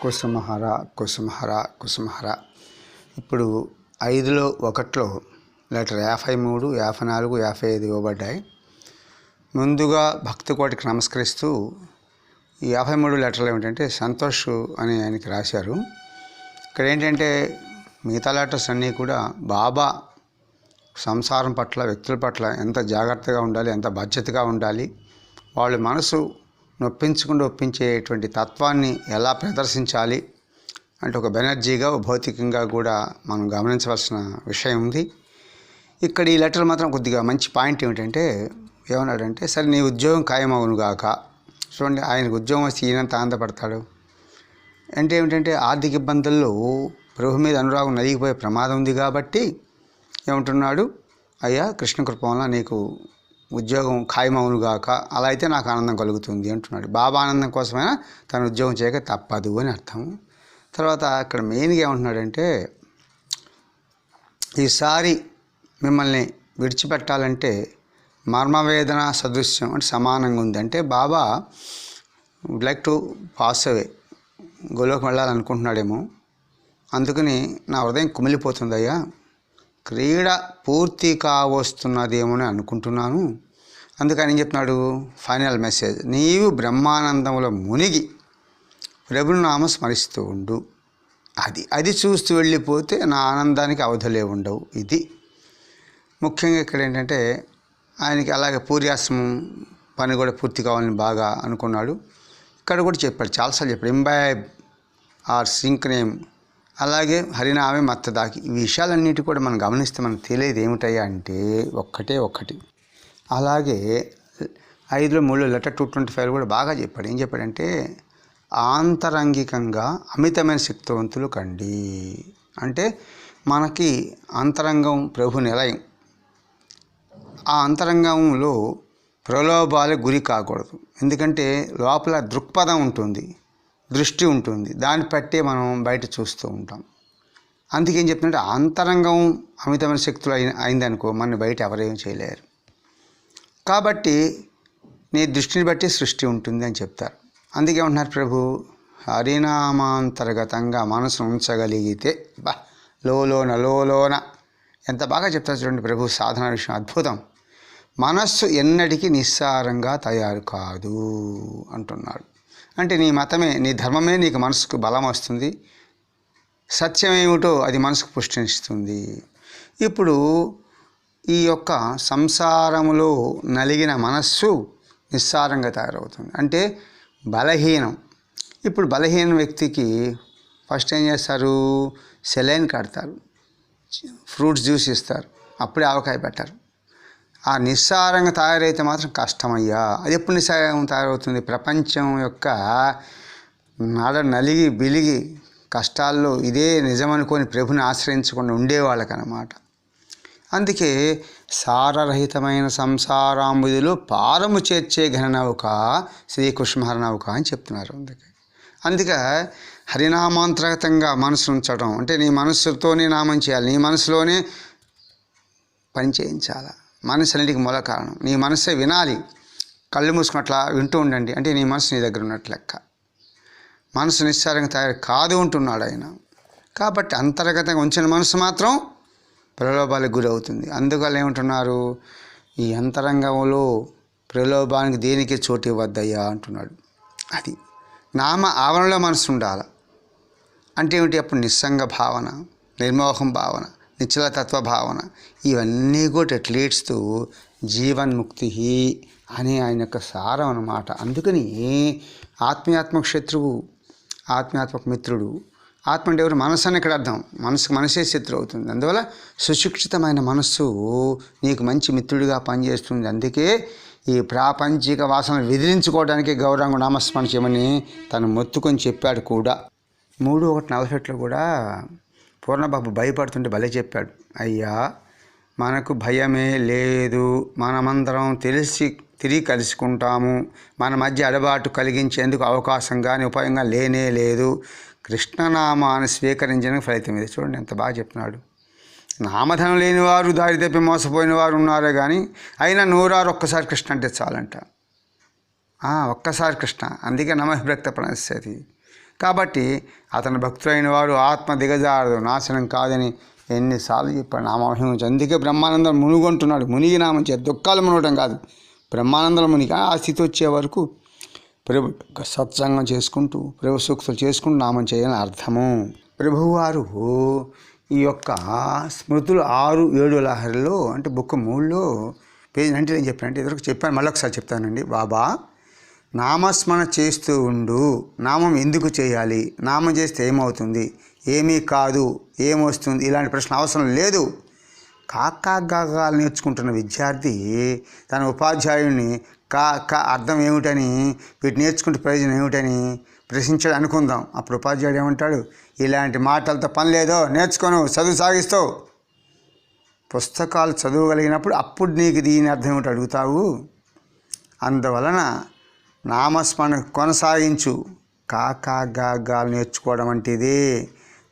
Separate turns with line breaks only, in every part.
కుసుమహర కుసుమహర కుసుమహర. ఇప్పుడు 5లో 1లో లెటర్ 53, 54, 55 ఇవ్వబడ్డాయి. ముందుగా భక్తి కోటికి నమస్కరిస్తూ ఈ 53 లెటర్లు ఏమిటంటే సంతోష్ అని ఆయనకి రాశారు. ఇక్కడ ఏంటంటే మిగతా లెటర్స్ అన్నీ కూడా బాబా సంసారం పట్ల, వ్యక్తుల పట్ల ఎంత జాగ్రత్తగా ఉండాలి, ఎంత బాధ్యతగా ఉండాలి, వాళ్ళ మనసు నొప్పించకుండా ఒప్పించేటువంటి తత్వాన్ని ఎలా ప్రదర్శించాలి అంటే ఒక బెనర్జీగా, భౌతికంగా కూడా మనం గమనించవలసిన విషయం ఉంది. ఇక్కడ ఈ లెటర్ మాత్రం కొద్దిగా మంచి పాయింట్ ఏమిటంటే ఏమన్నాడంటే, సరే నీ ఉద్యోగం ఖాయమవునుగాక. చూడండి, ఆయనకు ఉద్యోగం వస్తే ఈయనంత ఆనందపడతాడు అంటే ఏమిటంటే ఆర్థిక ఇబ్బందుల్లో ప్రభు మీద అనురాగం నలిగిపోయే ప్రమాదం ఉంది కాబట్టి ఏమంటున్నాడు, అయ్యా కృష్ణ కృప వలన నీకు ఉద్యోగం ఖాయమవునుగాక, అలా అయితే నాకు ఆనందం కలుగుతుంది అంటున్నాడు. బాబా ఆనందం కోసమైనా తను ఉద్యోగం చేయక తప్పదు అని అర్థం. తర్వాత ఇక్కడ మెయిన్గా ఏమంటున్నాడంటే, ఈసారి మిమ్మల్ని విడిచిపెట్టాలంటే మర్మవేదన సదృశ్యం అంటే సమానంగా ఉంది. అంటే Baba would like to pass away, గోలోకి వెళ్ళాలనుకుంటున్నాడేమో, అందుకని నా హృదయం కుమిలిపోతుందయ్యా, క్రీడ పూర్తి కావస్తున్నదేమో అని అనుకుంటున్నాను. అందుకని ఏం చెప్తున్నాడు, ఫైనల్ మెసేజ్, నీవు బ్రహ్మానందంలో మునిగి ప్రభుని నామ స్మరిస్తూ ఉండు. అది చూస్తూ వెళ్ళిపోతే నా ఆనందానికి అవధులే ఉండవు. ఇది ముఖ్యంగా ఇక్కడ ఏంటంటే ఆయనకి అలాగే పూర్యాశ్రమం పని కూడా పూర్తి కావాలని బాగా అనుకున్నాడు. ఇక్కడ కూడా చెప్పాడు, చాలాసార్లు చెప్పాడు, ఇంబైబ్ ఆర్ సింక్ నేమ్, అలాగే హరినామే మత్తదాకి. ఈ విషయాలన్నిటి కూడా మనం గమనిస్తే మనకు తెలియదు ఏమిటయ్యా అంటే ఒక్కటి. అలాగే 5లో 3 లెటర్ 225 కూడా బాగా చెప్పాడు. ఏం చెప్పాడంటే, ఆంతరంగికంగా అమితమైన శక్తివంతులు కండి. అంటే మనకి అంతరంగం ప్రభు నిలయం. ఆ అంతరంగంలో ప్రలోభాలకు గురి కాకూడదు. ఎందుకంటే లోపల దృక్పథం ఉంటుంది, దృష్టి ఉంటుంది, దాన్ని బట్టే మనం బయట చూస్తూ ఉంటాం. అందుకేం చెప్తుంటే అంతరంగం అమితమైన శక్తులు అయిందనుకో, మన బయట ఎవరేం చేయలేరు. కాబట్టి నీ దృష్టిని బట్టి సృష్టి ఉంటుంది అని చెప్తారు. అందుకే ఉంటున్నారు ప్రభు, హరినామాంతర్గతంగా మనసు ఉంచగలిగితే లోలోన ఎంత బాగా చెప్తారు చూడండి ప్రభు. సాధన విషయం అద్భుతం. మనస్సు ఎన్నటికీ నిస్సారంగా తయారు కాదు అంటున్నాడు. అంటే నీ మతమే, నీ ధర్మమే నీకు మనసుకు బలం వస్తుంది, సత్యం ఏమిటో అది మనసుకు పుష్టినిస్తుంది. ఇప్పుడు ఈ యొక్క సంసారములో నలిగిన మనస్సు నిస్సారంగా తయారవుతుంది, అంటే బలహీనం. ఇప్పుడు బలహీన వ్యక్తికి ఫస్ట్ ఏం చేస్తారు, సెలైన్ కడతారు, ఫ్రూట్స్ జ్యూస్ ఇస్తారు, అప్పుడే ఆవకాయ పెట్టారు. ఆ నిస్సారంగా తయారైతే మాత్రం కష్టమయ్యా. అది ఎప్పుడు నిస్సారంగా తయారవుతుంది, ప్రపంచం యొక్క నలిగి బిలిగి కష్టాల్లో ఇదే నిజమనుకొని ప్రభుని ఆశ్రయించకుండా ఉండేవాళ్ళకన్నమాట. అందుకే సారరహితమైన సంసారాంబుదిలో పారము చేర్చే ఘననౌక శ్రీకృష్ణహర నౌక అని చెప్తున్నారు. అందుకే హరినామాంతర్గతంగా మనసు ఉంచడం అంటే నీ మనస్సుతోనే నామం చేయాలి, నీ మనసులోనే పని చేయించాలి. మనసు అన్నిటికి మూల కారణం. నీ మనసే వినాలి, కళ్ళు మూసుకున్నట్లా వింటూ ఉండండి అంటే నీ మనసు నీ దగ్గర ఉన్నట్లు లెక్క. మనసు నిస్సారంగా తయారు కాదు ఉంటున్నాడు ఆయన. కాబట్టి అంతర్గతంగా ఉంచిన మనసు మాత్రం ప్రలోభాలకు గురవుతుంది. అందువల్ల ఏమంటున్నారు, ఈ అంతరంగంలో ప్రలోభానికి దేనికి చోటు ఇవ్వద్దయ్యా అంటున్నాడు. అది నామ ఆవరణలో మనసు ఉండాలి. అంటే ఏమిటి, అప్పుడు నిస్సంగ భావన, నిర్మోహం భావన, నిశ్చలతత్వ భావన, ఇవన్నీ కూడా లీడ్స్ టు జీవన్ముక్తి అనే ఆయన యొక్క సారం అన్నమాట. అందుకని ఆత్మీయాత్మక శత్రువు, ఆత్మీయాత్మక మిత్రుడు. ఆత్మ అంటే ఎవరు, మనసు అని ఇక్కడ అర్థం. మనసే శత్రువు అవుతుంది. అందువల్ల సుశిక్షితమైన మనస్సు నీకు మంచి మిత్రుడిగా పనిచేస్తుంది. అందుకే ఈ ప్రాపంచిక వాసనలు విదిలించుకోవడానికి గౌరవంగా నామస్మరణ చేయమని తను మొత్తుకొని చెప్పాడు కూడా. 3:1:48 కూడా పూర్ణబాబు భయపడుతుంటే భలే చెప్పాడు, అయ్యా మనకు భయమే లేదు, మనమందరం తిరిగి కలుసుకుంటాము, మన మధ్య అలవాటు కలిగించేందుకు అవకాశం కానీ ఉపాయంగా లేనే లేదు, కృష్ణనామాన్ని స్వీకరించడానికి ఫలితం ఇది. చూడండి ఎంత బాగా చెప్తున్నాడు. నామధనం లేని వారు, దారి తప్పి మోసపోయిన వారు ఉన్నారే కానీ అయినా నూరారు ఒక్కసారి కృష్ణ అంటే చాలంట. ఒక్కసారి కృష్ణ. అందుకే నమః భక్త ప్రణశ్యతి. కాబట్టి అతని భక్తులైన వాడు ఆత్మ దిగజారదు, నాశనం కాదని ఎన్నిసార్లు చెప్పాడు నామమహిమ గురించి. అందుకే బ్రహ్మానందం మునుగొంటున్నాడు. మునిగి నామం చేయాలి, దుఃఖాలు మునగటం కాదు, బ్రహ్మానందం మునిగి ఆ స్థితి వచ్చే వరకు ప్రభు సత్సంగం చేసుకుంటూ ప్రభు సూక్తులు చేసుకుంటూ నామం చేయాలని అర్థము. ప్రభువారు ఈ యొక్క స్మృతులు 6, 7 లహరిలో అంటే బుక్ 3లో పేజ్ 90 ఏం చెప్పానంటే ఎదురుకు చెప్పాను, మళ్ళీ ఒకసారి చెప్తానండి. బాబా నామస్మరణ చేస్తూ ఉండు. నామం ఎందుకు చేయాలి, నామం చేస్తే ఏమవుతుంది, ఏమీ కాదు, ఏమొస్తుంది, ఇలాంటి ప్రశ్న అవసరం లేదు. కాకాగాగాలు నేర్చుకుంటున్న విద్యార్థి తన ఉపాధ్యాయుడిని అర్థం ఏమిటని, వీటి నేర్చుకుంటే ప్రయోజనం ఏమిటని ప్రశ్నించాడు అనుకుందాం. అప్పుడు ఉపాధ్యాయుడు ఏమంటాడు, ఇలాంటి మాటలతో పని లేదో, నేర్చుకోను, చదువు సాగిస్తావు. పుస్తకాలు చదవగలిగినప్పుడు అప్పుడు నీకు దీని అర్థం ఏమిటి అడుగుతావు. అందువలన నామస్మరణ కొనసాగించు. కాకాగాగాలు నేర్చుకోవడం అంటే ఇదే.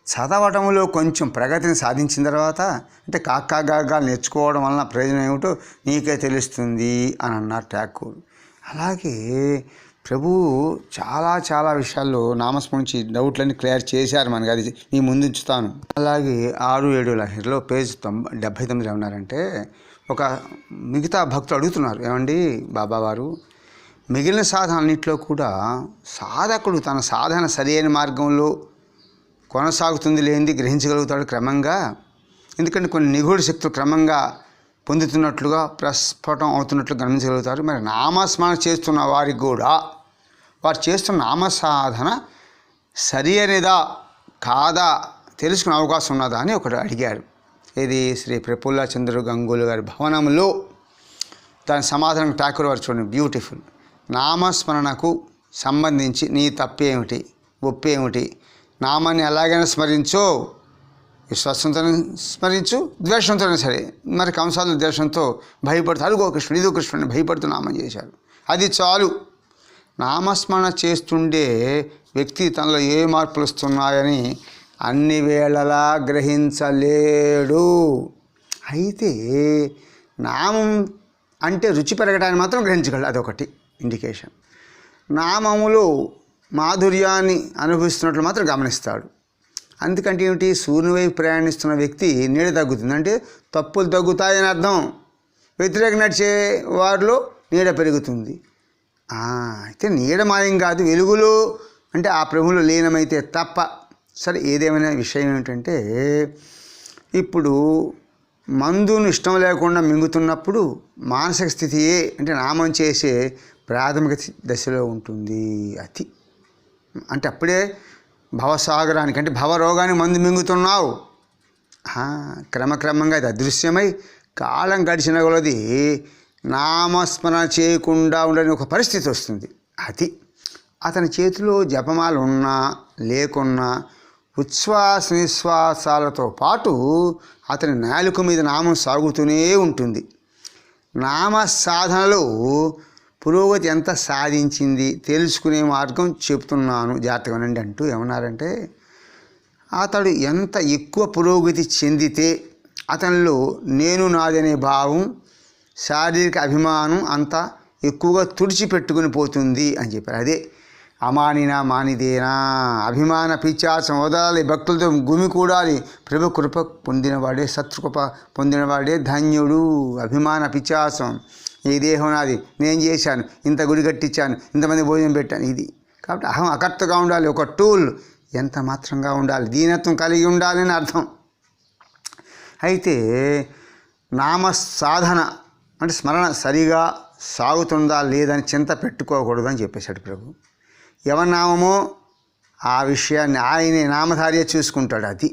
చదవటంలో కొంచెం ప్రగతిని సాధించిన తర్వాత అంటే కాకాగాగాలు నేర్చుకోవడం వలన ప్రయోజనం ఏమిటో నీకే తెలుస్తుంది అని అన్నారు ఠాకూర్. అలాగే ప్రభువు చాలా విషయాల్లో నామస్మరించి డౌట్లన్నీ క్లియర్ చేశారు మనకి, అది మీ ముందు ఉంచుతాను. అలాగే 6, 7 లహరిలో పేజ్ 79 ఏమన్నారంటే, ఒక మిగతా భక్తులు అడుగుతున్నారు, ఏమండి బాబావారు మిగిలిన సాధనలన్నింటిలో కూడా సాధకుడు తన సాధన సరైన మార్గంలో కొనసాగుతుంది లేనిది గ్రహించగలుగుతాడు క్రమంగా. ఎందుకంటే కొన్ని నిగూఢ శక్తులు క్రమంగా పొందుతున్నట్లుగా ప్రస్ఫుటం అవుతున్నట్లు గమనించగలుగుతారు. మరి నామస్మరణ చేస్తున్న వారికి కూడా వారు చేస్తున్న నామసాధన సరి అనేదా కాదా తెలుసుకునే అవకాశం ఉన్నదా అని ఒకటి అడిగారు. ఇది శ్రీ ప్రఫుల్ల చంద్ర గంగూలు గారి భవనంలో. దాని సమాధానం ఠాకూర్ వారు చూడండి, బ్యూటిఫుల్. నామస్మరణకు సంబంధించి నీ తప్పేమిటి, ఒప్పేమిటి? నామాన్ని ఎలాగైనా స్మరించో, విశ్వాసంతో స్మరించు, ద్వేషంతో సరే. మరి కంసాలు ద్వేషంతో భయపడుతూ అడుగో కృష్ణుడు ఇదో కృష్ణుడిని భయపడుతూ నామం చేశాడు, అది చాలు. నామస్మరణ చేస్తుండే వ్యక్తి తనలో ఏ మార్పులు వస్తున్నాయని అన్ని వేళలా గ్రహించలేడు. అయితే నామం అంటే రుచి పెరగడానికి మాత్రం గ్రహించగలడు, అదొకటి ఇండికేషన్. నామములో మాధుర్యాన్ని అనుభవిస్తున్నట్లు మాత్రం గమనిస్తాడు. అందుకంటే ఏమిటి, సూర్యుని వైపు ప్రయాణిస్తున్న వ్యక్తి నీడ తగ్గుతుంది అంటే తప్పులు తగ్గుతాయని అర్థం. వ్యతిరేక నడిచే వారిలో నీడ పెరుగుతుంది. అయితే నీడ మాయం కాదు, వెలుగులో అంటే ఆ ప్రభువులో లీనమైతే తప్ప. సరే, ఏదేమైనా విషయం ఏమిటంటే, ఇప్పుడు మందును ఇష్టం లేకుండా మింగుతున్నప్పుడు మానసిక స్థితియే అంటే నామం చేసే ప్రాథమిక దశలో ఉంటుంది. అది అంటే అప్పుడే భవసాగరానికి అంటే భవరోగానికి మందు మింగుతున్నావు. క్రమక్రమంగా అది అదృశ్యమై కాలం గడిచిన కొలది నామస్మరణ చేయకుండా ఉండని ఒక పరిస్థితి వస్తుంది. అది అతని చేతిలో జపమాల ఉన్నా లేకున్నా ఉచ్ఛ్వాస నిశ్వాసాలతో పాటు అతని నాలుక మీద నామం సాగుతూనే ఉంటుంది. నామ సాధనలో పురోగతి ఎంత సాధించింది తెలుసుకునే మార్గం చెప్తున్నాను, జాగ్రత్తగా వినండి అంటూ ఏమన్నారంటే, అతడు ఎంత ఎక్కువ పురోగతి చెందితే అతనిలో నేను నాదనే భావం, శారీరక అభిమానం అంతా ఎక్కువగా తుడిచిపెట్టుకుని పోతుంది అని చెప్పారు. అదే అమానినా మానిదేనా, అభిమాన పిచాసం వదలాలి, భక్తులతో గుమికూడాలి. ప్రభు కృప పొందినవాడే, శత్రుకృప పొందినవాడే ధన్యుడు. అభిమాన పిచాసం, ఈ దేహం నాది, నేను చేశాను, ఇంత గుడి కట్టించాను, ఇంతమంది భోజనం పెట్టాను, ఇది. కాబట్టి అహం అకర్తగా ఉండాలి, ఒక టూల్, ఎంత మాత్రంగా ఉండాలి, దీనత్వం కలిగి ఉండాలని అర్థం. అయితే నామ సాధన అంటే స్మరణ సరిగా సాగుతుందా లేదని చింత పెట్టుకోకూడదు అని చెప్పేశాడు ప్రభు. ఎవరి నామమో ఆ విషయాన్ని ఆయనే నామధార్య చూసుకుంటాడు. అది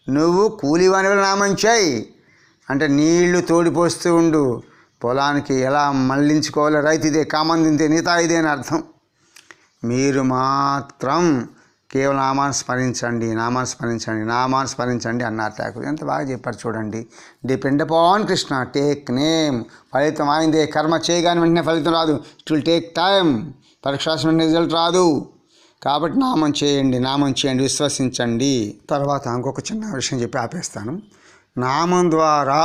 నువ్వు కూలివాని వల్ల నామం చేయి అంటే నీళ్లు తోడిపోస్తూ ఉండు, పొలానికి ఎలా మళ్లించుకోవాలో రైతు ఇదే, కామందింతే, నీతా ఇదే అని అర్థం. మీరు మాత్రం కేవలం నామాన్ని స్మరించండి, నామాన్ని స్మరించండి, నామాన్ని స్మరించండి అన్నారు ఠాకూర్. ఎంత బాగా చెప్పారు చూడండి. Depend upon Krishna, take name. ఫలితం ఆయిందే, కర్మ చేయగానే వెంటనే ఫలితం రాదు, ఇట్ విల్ టేక్ టైం. పరీక్షాసిన రిజల్ట్ రాదు. కాబట్టి నామం చేయండి, నామం చేయండి, విశ్వసించండి. తర్వాత ఇంకొక చిన్న విషయం చెప్పి ఆపేస్తాను. నామం ద్వారా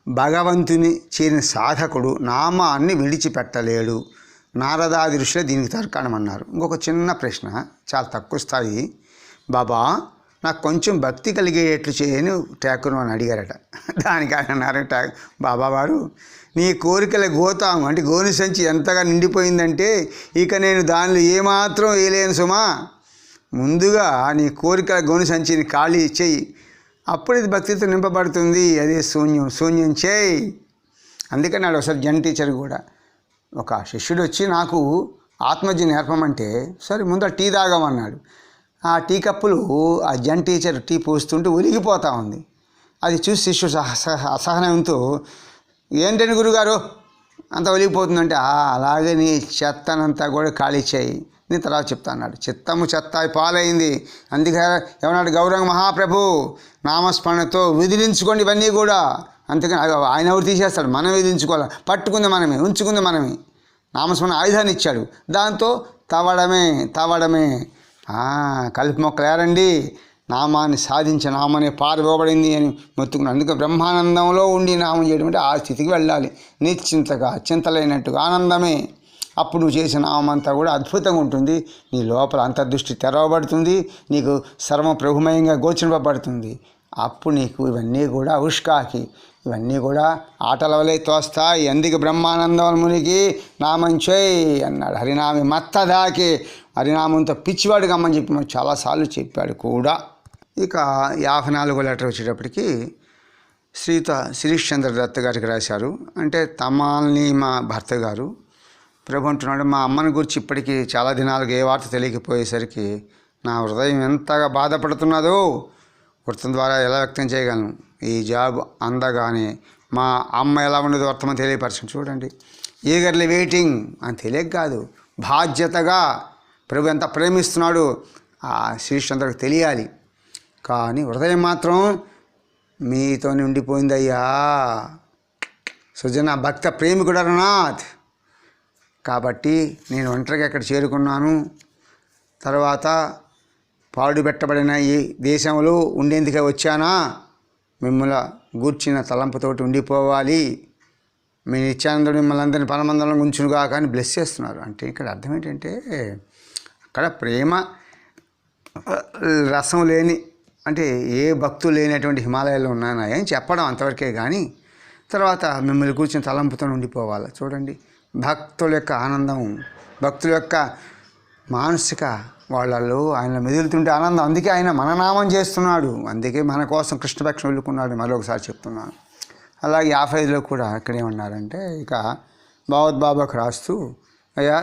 భగవంతుని చేరిన సాధకుడు నామాన్ని విడిచిపెట్టలేడు. నారదాది ఋషులే దీనికి తర్కాణం అన్నారు. ఇంకొక చిన్న ప్రశ్న, చాలా తక్కువ స్థాయి. బాబా, నాకు కొంచెం భక్తి కలిగేటట్లు చేయని ఠాకూర్ అని అడిగారట. దానికి ఆయన అన్నారు, బాబా వారు, నీ కోరికల గోతాము అంటే గోని సంచి ఎంతగా నిండిపోయిందంటే ఇక నేను దానిలో ఏమాత్రం వేయలేను సుమా. ముందుగా నీ కోరికల గోని సంచిని ఖాళీ చెయ్యి, అప్పుడు ఇది భక్తితో నింపబడుతుంది. అదే శూన్యం చేయి. అందుకని నాడు ఒకసారి జన్ టీచర్ కూడా ఒక శిష్యుడు వచ్చి నాకు ఆత్మజ్ఞ నేర్పమంటే సరే ముందు టీ తాగమన్నాడు. ఆ టీ కప్పులు ఆ జన్ టీచర్ టీ పోస్తుంటే ఒలిగిపోతూ ఉంది. అది చూసి శిష్యుడు అసహనంతో, ఏంటండి గురుగారు అంత ఒలిగిపోతుందంటే, అలాగే నీ చెత్తనంతా కూడా ఖాళీ చేయి, నేను తర్వాత చెప్తా అన్నాడు. చిత్తము చెత్త పాలైంది. అందుకే ఏమన్నాడు గౌరంగ మహాప్రభు, నామస్మరణతో విదిలించుకోండి ఇవన్నీ కూడా. అంతేకాని ఆయన ఎవరు తీసేస్తాడు, మనం విధించుకోవాలి. పట్టుకుంది మనమే, ఉంచుకుంది మనమే. నామస్మరణ ఆయుధాన్ని ఇచ్చాడు, దాంతో తవడమే. కలుపు మొక్కలేరండి, నామాన్ని సాధించే నామనే పారిపోబడింది అని మొత్తుకున్నాడు. అందుకే బ్రహ్మానందంలో ఉండి నామం చేయడం అంటే ఆ స్థితికి వెళ్ళాలి. నిశ్చింతగా, చింతలేనట్టుగా ఆనందమే. అప్పుడు నువ్వు చేసిన నామం అంతా కూడా అద్భుతంగా ఉంటుంది. నీ లోపల అంతర్దృష్టి తెరవబడుతుంది, నీకు సర్వ ప్రభుమయంగా గోచరింపబడుతుంది. అప్పుడు నీకు ఇవన్నీ కూడా ఉష్కాకి, ఇవన్నీ కూడా ఆటల వలె తోస్తాయి. అందుకే బ్రహ్మానందం మునికి నామం చేయి అన్నాడు. హరినామి మత్తదాకి, హరినామంతో పిచ్చివాడు కమ్మని చెప్పి మనం చాలాసార్లు చెప్పాడు కూడా. ఇక 54వ లెటర్ వచ్చేటప్పటికి శిరీష్ చంద్ర దత్ గారికి రాశారు. అంటే తమాల్ని మా భర్త గారు ప్రభు అంటున్నాడు, మా అమ్మని గురించి ఇప్పటికీ చాలా దినాలుగా ఏ వార్త తెలియకపోయేసరికి నా హృదయం ఎంతగా బాధపడుతున్నదో వృత్తం ద్వారా ఎలా వ్యక్తం చేయగలను. ఈ జాబ్ అందగానే మా అమ్మ ఎలా ఉండేదో వర్తమానం తెలియపరచండి. చూడండి, ఈగర్లీ వెయిటింగ్ అని తెలియక కాదు, బాధ్యతగా ప్రభు ఎంత ప్రేమిస్తున్నాడు ఆ శ్రీచంద్రకు తెలియాలి. కానీ హృదయం మాత్రం మీతో ఉండిపోయిందయ్యా. సుజన భక్త ప్రేమికుడు అరుణాథ్. కాబట్టి నేను ఒంటరిగా ఇక్కడ చేరుకున్నాను. తర్వాత పాడుబెట్టబడిన ఈ దేశంలో ఉండేందుకే వచ్చానా, మిమ్మల్ని గూర్చిన తలంపుతోటి ఉండిపోవాలి. మీ నిత్యానందుడు మిమ్మల్ని అందరినీ పరమందరం ఉంచునుగా కానీ బ్లెస్ చేస్తున్నారు. అంటే ఇక్కడ అర్థం ఏంటంటే అక్కడ ప్రేమ రసం లేని, అంటే ఏ భక్తులు లేనటువంటి హిమాలయాల్లో ఉన్నాయని ఏం చెప్పడం అంతవరకే. కానీ తర్వాత మిమ్మల్ని కూర్చుని తలంపుతో ఉండిపోవాలి. చూడండి, భక్తుల యొక్క ఆనందం, భక్తుల యొక్క మానసిక వాళ్ళల్లో ఆయన మెదులుతుంటే ఆనందం. అందుకే ఆయన మన నామం చేస్తున్నాడు, అందుకే మన కోసం కృష్ణపక్షం వెళ్ళుకున్నాడు. మరొకసారి చెప్తున్నాను. అలాగే 55లో కూడా ఇక్కడ ఏమన్నారంటే, ఇక బాబాకు రాస్తూ, అయ్యా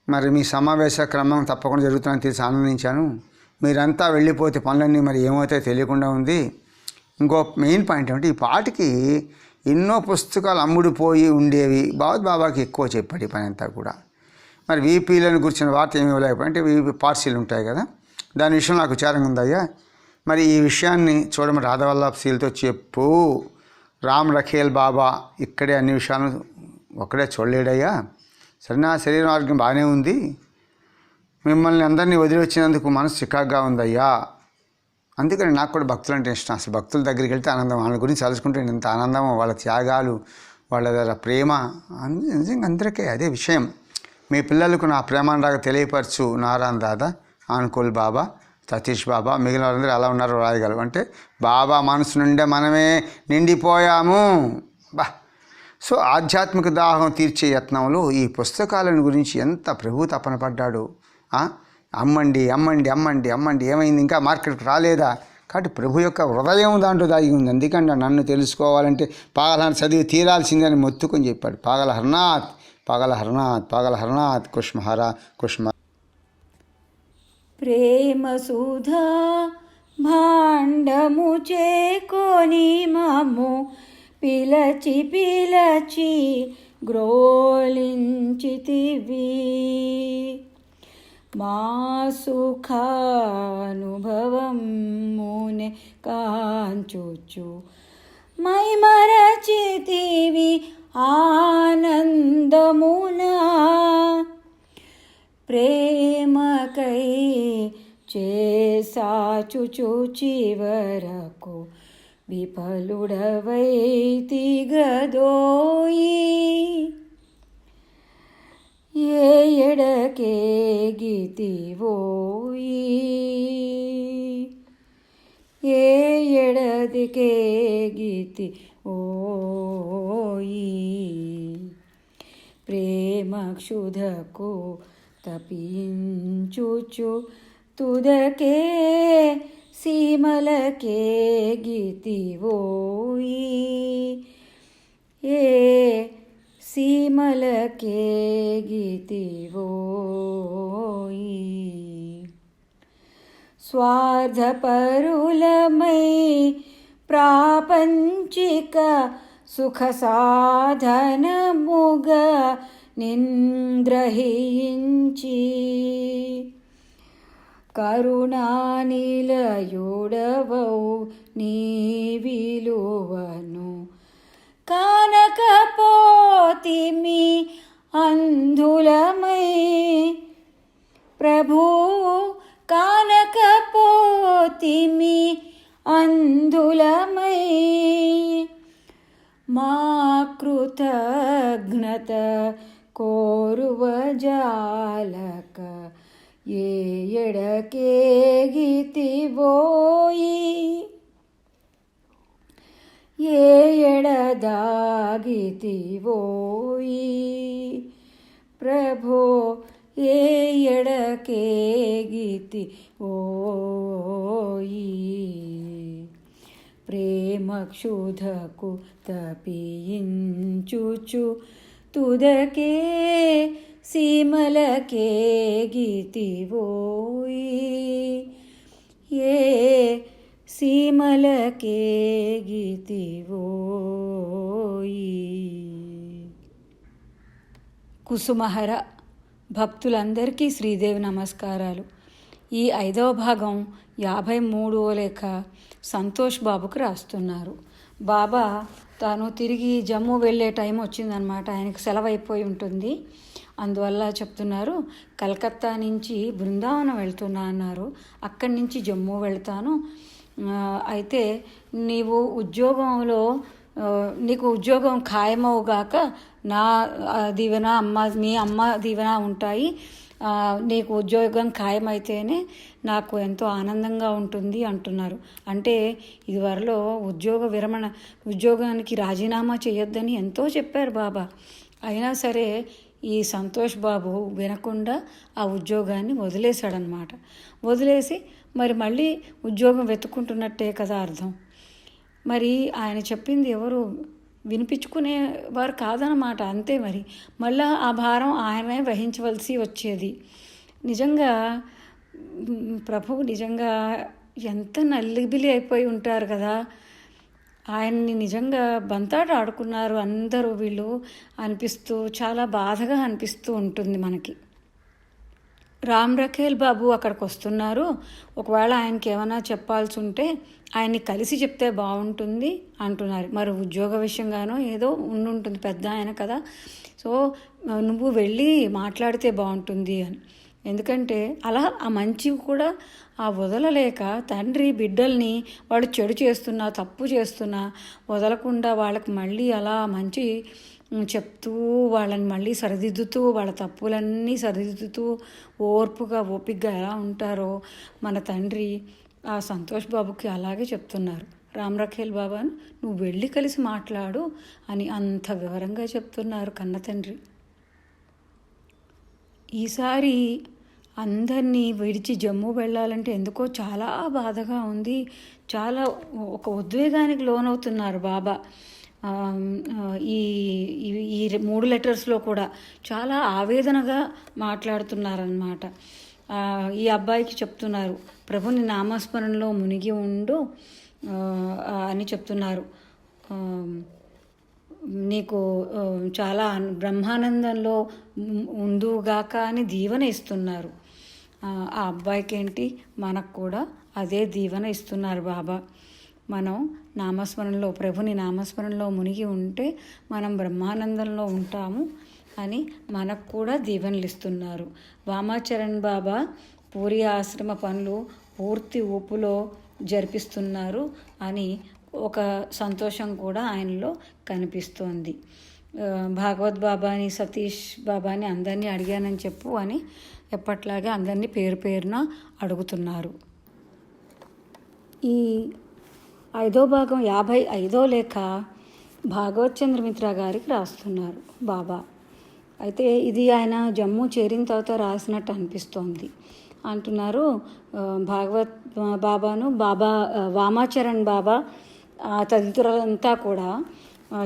మరి మీ సమావేశ క్రమం తప్పకుండా జరుగుతుందని తెలిసి ఆనందించాను. మీరంతా వెళ్ళిపోతే పనులన్నీ మరి ఏమవుతాయో తెలియకుండా ఉంది. ఇంకో మెయిన్ పాయింట్ ఏమంటే, ఈ పాటికి ఎన్నో పుస్తకాలు అమ్ముడిపోయి ఉండేవి. బాబాకి ఎక్కువ చెప్పాడు ఈ పని అంతా కూడా. మరి వీపీలను గురించిన వార్త ఏమి ఇవ్వలేకపోయి, అంటే వీపీ పార్సీలు ఉంటాయి కదా, దాని విషయం నాకు విచారంగా ఉందయ్యా. మరి ఈ విషయాన్ని చూడమని రాధవల్లభ్ సీలతో చెప్పు. రామ్ రఖేల్ బాబా ఇక్కడే అన్ని విషయాలను ఒక్కడే చూడలేడయ్యా. సరే, నా శరీరం ఆరోగ్యం బాగానే ఉంది, మిమ్మల్ని అందరినీ వదిలి వచ్చినందుకు మనసు చికాగ్గా ఉందయ్యా. అందుకని నాకు కూడా భక్తులు అంటే ఇష్టం. అసలు భక్తుల దగ్గరికి వెళ్తే ఆనందం, వాళ్ళ గురించి తెలుసుకుంటే ఎంత ఆనందమో, వాళ్ళ త్యాగాలు, వాళ్ళ దగ్గర ప్రేమ, నిజంగా అందరికీ అదే విషయం. మీ పిల్లలకు నా ప్రేమానురాగ తెలియపరచు. నారాయణ దాదా, అనుకూల్ బాబా, సతీష్ బాబా, మిగిలిన వాళ్ళందరూ ఎలా ఉన్నారో రాయగలరు. అంటే బాబా మనసు నుండే మనమే నిండిపోయాము. సో ఆధ్యాత్మిక దాహం తీర్చే యత్నంలో ఈ పుస్తకాలను గురించి ఎంత ప్రభు తపన పడ్డాడు. అమ్మండి అమ్మండి అమ్మండి అమ్మండి, ఏమైంది ఇంకా మార్కెట్కి రాలేదా? కాబట్టి ప్రభు యొక్క హృదయం దాంట్లో దాగి ఉంది. అందుకంటే నన్ను తెలుసుకోవాలంటే పాగలహరణ చదివి తీరాల్సిందని మొత్తుకొని చెప్పాడు. పాగలహరనాథ్ పాగలహరనాథ్ పాగలహరనాథ్ కుష్మహర కుష్మ.
ప్రేమ సుధా భాండము చేకొని మము పిలచి పిలచి గ్రోలించితివి. మా సుఖానుభవమునే కాంచుచు మై మరచితివి ఆనందమునా. ప్రేమకై చేసాచుచు చివరకు విఫలుడవైతి గదోయి. ఎడకేగితివోయి ఏ ఎడదికేగితి ఓయి ప్రేమ క్షుధకు తపించుచు తుదకే సీమలకే గితివోయి ఏ సీమలకే గితివోయి స్వార్థపరులమై ప్రాపంచిక సుఖ సాధనముగా నింద్రహించి కరుణానిలయుడవౌ నీ విలువను కానకపోతిమి అంధులమై ప్రభు కానకపోతిమి అంధులమై మా కృతజ్ఞత కోరువజాలక ఏ ఎడకేగితివోయి ఏ ఎడదాగితివోయి ప్రభో ఏ ఎడకేగితి ఓయి ప్రేమ క్షుధకు తపించుచు తుదకే సీమలకే గితివోయి ఏ సీమలకే గితివోయి. కుసుమహర భక్తులందరికీ శ్రీదేవి నమస్కారాలు. ఈ 5వ భాగం 53వ లేఖ సంతోష్ బాబుకు రాస్తున్నారు. బాబా తాను తిరిగి జమ్మూ వెళ్ళే టైం వచ్చిందనమాట. ఆయనకు సెలవు అయిపోయి ఉంటుంది. అందువల్ల చెప్తున్నారు, కలకత్తా నుంచి బృందావనం వెళ్తున్నా అన్నారు. అక్కడి నుంచి జమ్మూ వెళ్తాను. అయితే నీవు ఉద్యోగంలో నీకు ఉద్యోగం ఖాయమవుగాక నా దీవెన మీ అమ్మ దీవెన ఉంటాయి. నీకు ఉద్యోగం ఖాయమైతేనే నాకు ఎంతో ఆనందంగా ఉంటుంది అంటున్నారు. అంటే ఇదివరలో ఉద్యోగానికి రాజీనామా చేయొద్దని ఎంతో చెప్పారు బాబా. అయినా సరే ఈ సంతోష్ బాబు వినకుండా ఆ ఉద్యోగాన్ని వదిలేశాడనమాట. వదిలేసి మరి మళ్ళీ ఉద్యోగం వెతుక్కుంటున్నట్టే కదా అర్థం. మరి ఆయన చెప్పింది ఎవరు వినిపించుకునేవారు కాదనమాట. అంతే. మరి మళ్ళా ఆ భారం ఆయనే వహించవలసి వచ్చేది. నిజంగా ప్రభువు నిజంగా ఎంత నల్లిబిలి అయిపోయి ఉంటారు కదా. ఆయన్ని నిజంగా బంతాట ఆడుకున్నారు అందరూ వీళ్ళు అనిపిస్తూ చాలా బాధగా అనిపిస్తూ ఉంటుంది మనకి. రామ్ రఖేల్ బాబు అక్కడికి వస్తున్నారు. ఒకవేళ ఆయనకి ఏమైనా చెప్పాల్సి ఉంటే ఆయన్ని కలిసి చెప్తే బాగుంటుంది అంటున్నారు. మరి ఉద్యోగ విషయంగానో ఏదో ఉండుంటుంది, పెద్ద ఆయన కదా. సో నువ్వు వెళ్ళి మాట్లాడితే బాగుంటుంది అని. ఎందుకంటే అలా ఆ మంచి కూడా ఆ వదలలేక తండ్రి బిడ్డల్ని వాళ్ళు చెడు చేస్తున్నా తప్పు చేస్తున్నా వదలకుండా వాళ్ళకి మళ్ళీ అలా మంచి చెప్తూ వాళ్ళని మళ్ళీ సరిదిద్దుతూ వాళ్ళ తప్పులన్నీ సరిదిద్దుతూ ఓపికగా ఎలా ఉంటారో మన తండ్రి ఆ సంతోష్ బాబుకి అలాగే చెప్తున్నారు. రామ్ రఖేల్ బాబాను నువ్వు వెళ్ళి కలిసి మాట్లాడు అని అంత వివరంగా చెప్తున్నారు కన్న తండ్రి. ఈసారి అందరినీ విడిచి జమ్మూ వెళ్ళాలంటే ఎందుకో చాలా బాధగా ఉంది. చాలా ఒక ఉద్వేగానికి లోనవుతున్నారు బాబా. ఈ 3 లెటర్స్లో కూడా చాలా ఆవేదనగా మాట్లాడుతున్నారన్నమాట. ఈ అబ్బాయికి చెప్తున్నారు, ప్రభుని నామస్మరణలో మునిగి ఉండు అని చెప్తున్నారు. నీకు చాలా బ్రహ్మానందంలో ఉందుగాక అని దీవెన ఇస్తున్నారు. ఆ అబ్బాయికి ఏంటి, మనకు కూడా అదే దీవెన ఇస్తున్నారు బాబా. మనం నామస్మరణలో ప్రభుని నామస్మరణలో మునిగి ఉంటే మనం బ్రహ్మానందంలో ఉంటాము అని మనకు కూడా దీవెనలు ఇస్తున్నారు. వామాచరణ్ బాబా పూరి ఆశ్రమ పనులు పూర్తి ఊపులో జరిపిస్తున్నారు అని ఒక సంతోషం కూడా ఆయనలో కనిపిస్తోంది. భాగవత్ బాబాని, సతీష్ బాబాని అందరినీ అడిగానని చెప్పు అని ఎప్పట్లాగే అందరినీ పేరు పేరున అడుగుతున్నారు. ఈ 5వ భాగం 55వ లేఖ భాగవత్ చంద్రమిత్ర గారికి రాస్తున్నారు బాబా. అయితే ఇది ఆయన జమ్మూ చేరిన తర్వాత రాసినట్టు అనిపిస్తోంది. అంటున్నారు భాగవత్ బాబాను, వామాచరణ్ బాబా తదితరులంతా కూడా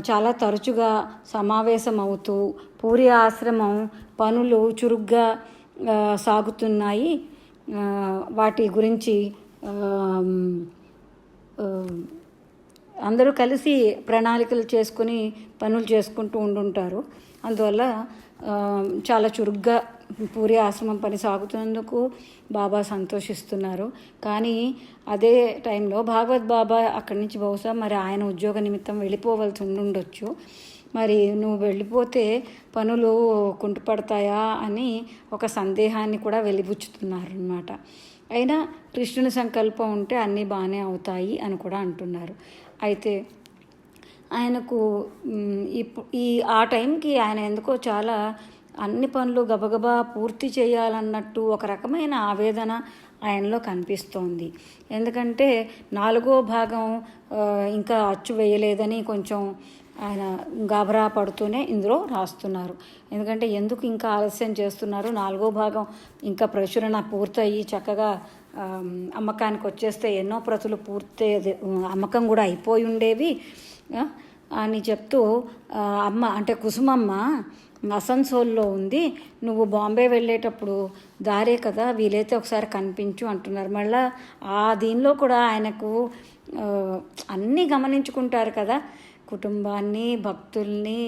చాలా తరచుగా సమావేశం అవుతూ పూరి ఆశ్రమం పనులు చురుగ్గా సాగుతున్నాయి. వాటి గురించి అందరూ కలిసి ప్రణాళికలు చేసుకుని పనులు చేసుకుంటూ ఉండుంటారు. అందువల్ల చాలా చురుగ్గా పూరి ఆశ్రమం పని సాగుతున్నందుకు బాబా సంతోషిస్తున్నారు. కానీ అదే టైంలో భాగవత్ బాబా అక్కడి నుంచి బహుశా మరి ఆయన ఉద్యోగ నిమిత్తం వెళ్ళిపోవలసి ఉండొచ్చు. మరి నువ్వు వెళ్ళిపోతే పనులు కుంటుపడతాయా అని ఒక సందేహాన్ని కూడా వెలిబుచ్చుతున్నారు అన్నమాట. అయినా కృష్ణుని సంకల్పం ఉంటే అన్నీ బాగానే అవుతాయి అని కూడా అంటున్నారు. అయితే ఆయనకు ఆ టైంకి ఆయన ఎందుకో చాలా అన్ని పనులు గబగబా పూర్తి చేయాలన్నట్టు ఒక రకమైన ఆవేదన ఆయనలో కనిపిస్తోంది. ఎందుకంటే 4వ భాగం ఇంకా అచ్చు వేయలేదని కొంచెం ఆయన గాబరా పడుతూనే ఇందులో రాస్తున్నారు. ఎందుకంటే ఎందుకు ఇంకా ఆలస్యం చేస్తున్నారు, 4వ భాగం ఇంకా ప్రచురణ పూర్తయి చక్కగా అమ్మకానికి వచ్చేస్తే ఎన్నో ప్రతులు అమ్మకం కూడా అయిపోయి ఉండేవి అని చెప్తూ అమ్మ అంటే కుసుమమ్మ అసన్సోల్లో ఉంది, నువ్వు బాంబే వెళ్ళేటప్పుడు దారే కదా, వీలైతే ఒకసారి కనిపించు అంటున్నారు. మళ్ళీ దీనిలో కూడా ఆయనకు అన్నీ గమనించుకుంటారు కదా, కుటుంబాన్ని, భక్తుల్ని,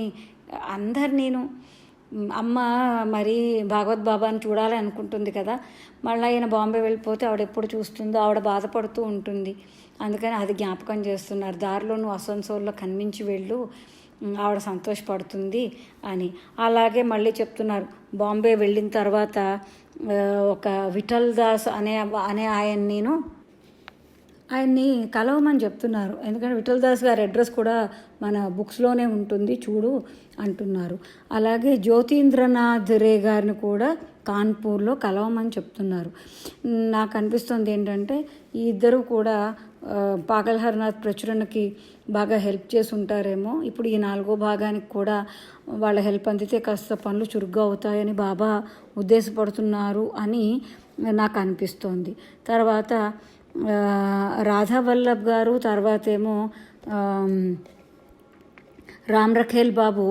అందరినీను. అమ్మ మరి భాగవత్ బాబాని చూడాలి అనుకుంటుంది కదా, మళ్ళీ ఆయన బాంబే వెళ్ళిపోతే ఆవిడ ఎప్పుడు చూస్తుందో ఆవిడ బాధపడుతూ ఉంటుంది. అందుకని అది జ్ఞాపకం చేస్తున్నారు. దారిలో నువ్వు అసన్సోల్లో కనిపించి వెళ్ళు, ఆవిడ సంతోషపడుతుంది అని. అలాగే మళ్ళీ చెప్తున్నారు, బాంబే వెళ్ళిన తర్వాత ఒక విఠల్ దాస్ అనే ఆయన్ని కలవమని చెప్తున్నారు. ఎందుకంటే విఠల్ దాస్ గారి అడ్రస్ కూడా మన బుక్స్లోనే ఉంటుంది చూడు అంటున్నారు. అలాగే జ్యోతీంద్రనాథ్ రే గారిని కూడా కాన్పూర్లో కలవమని చెప్తున్నారు. నాకు అనిపిస్తుంది ఏంటంటే ఈ ఇద్దరు కూడా పాగల్ హర్నాథ్ ప్రచురణకి బాగా హెల్ప్ చేసి ఉంటారేమో. ఇప్పుడు ఈ 4వ భాగానికి కూడా వాళ్ళ హెల్ప్ అందితే కాస్త పనులు చురుగ్గా అవుతాయని బాబా ఉద్దేశపడుతున్నారు అని నాకు అనిపిస్తోంది. తర్వాత రాధావల్లభ్ గారు, తర్వాత ఏమో రామ్ రఖేల్ బాబు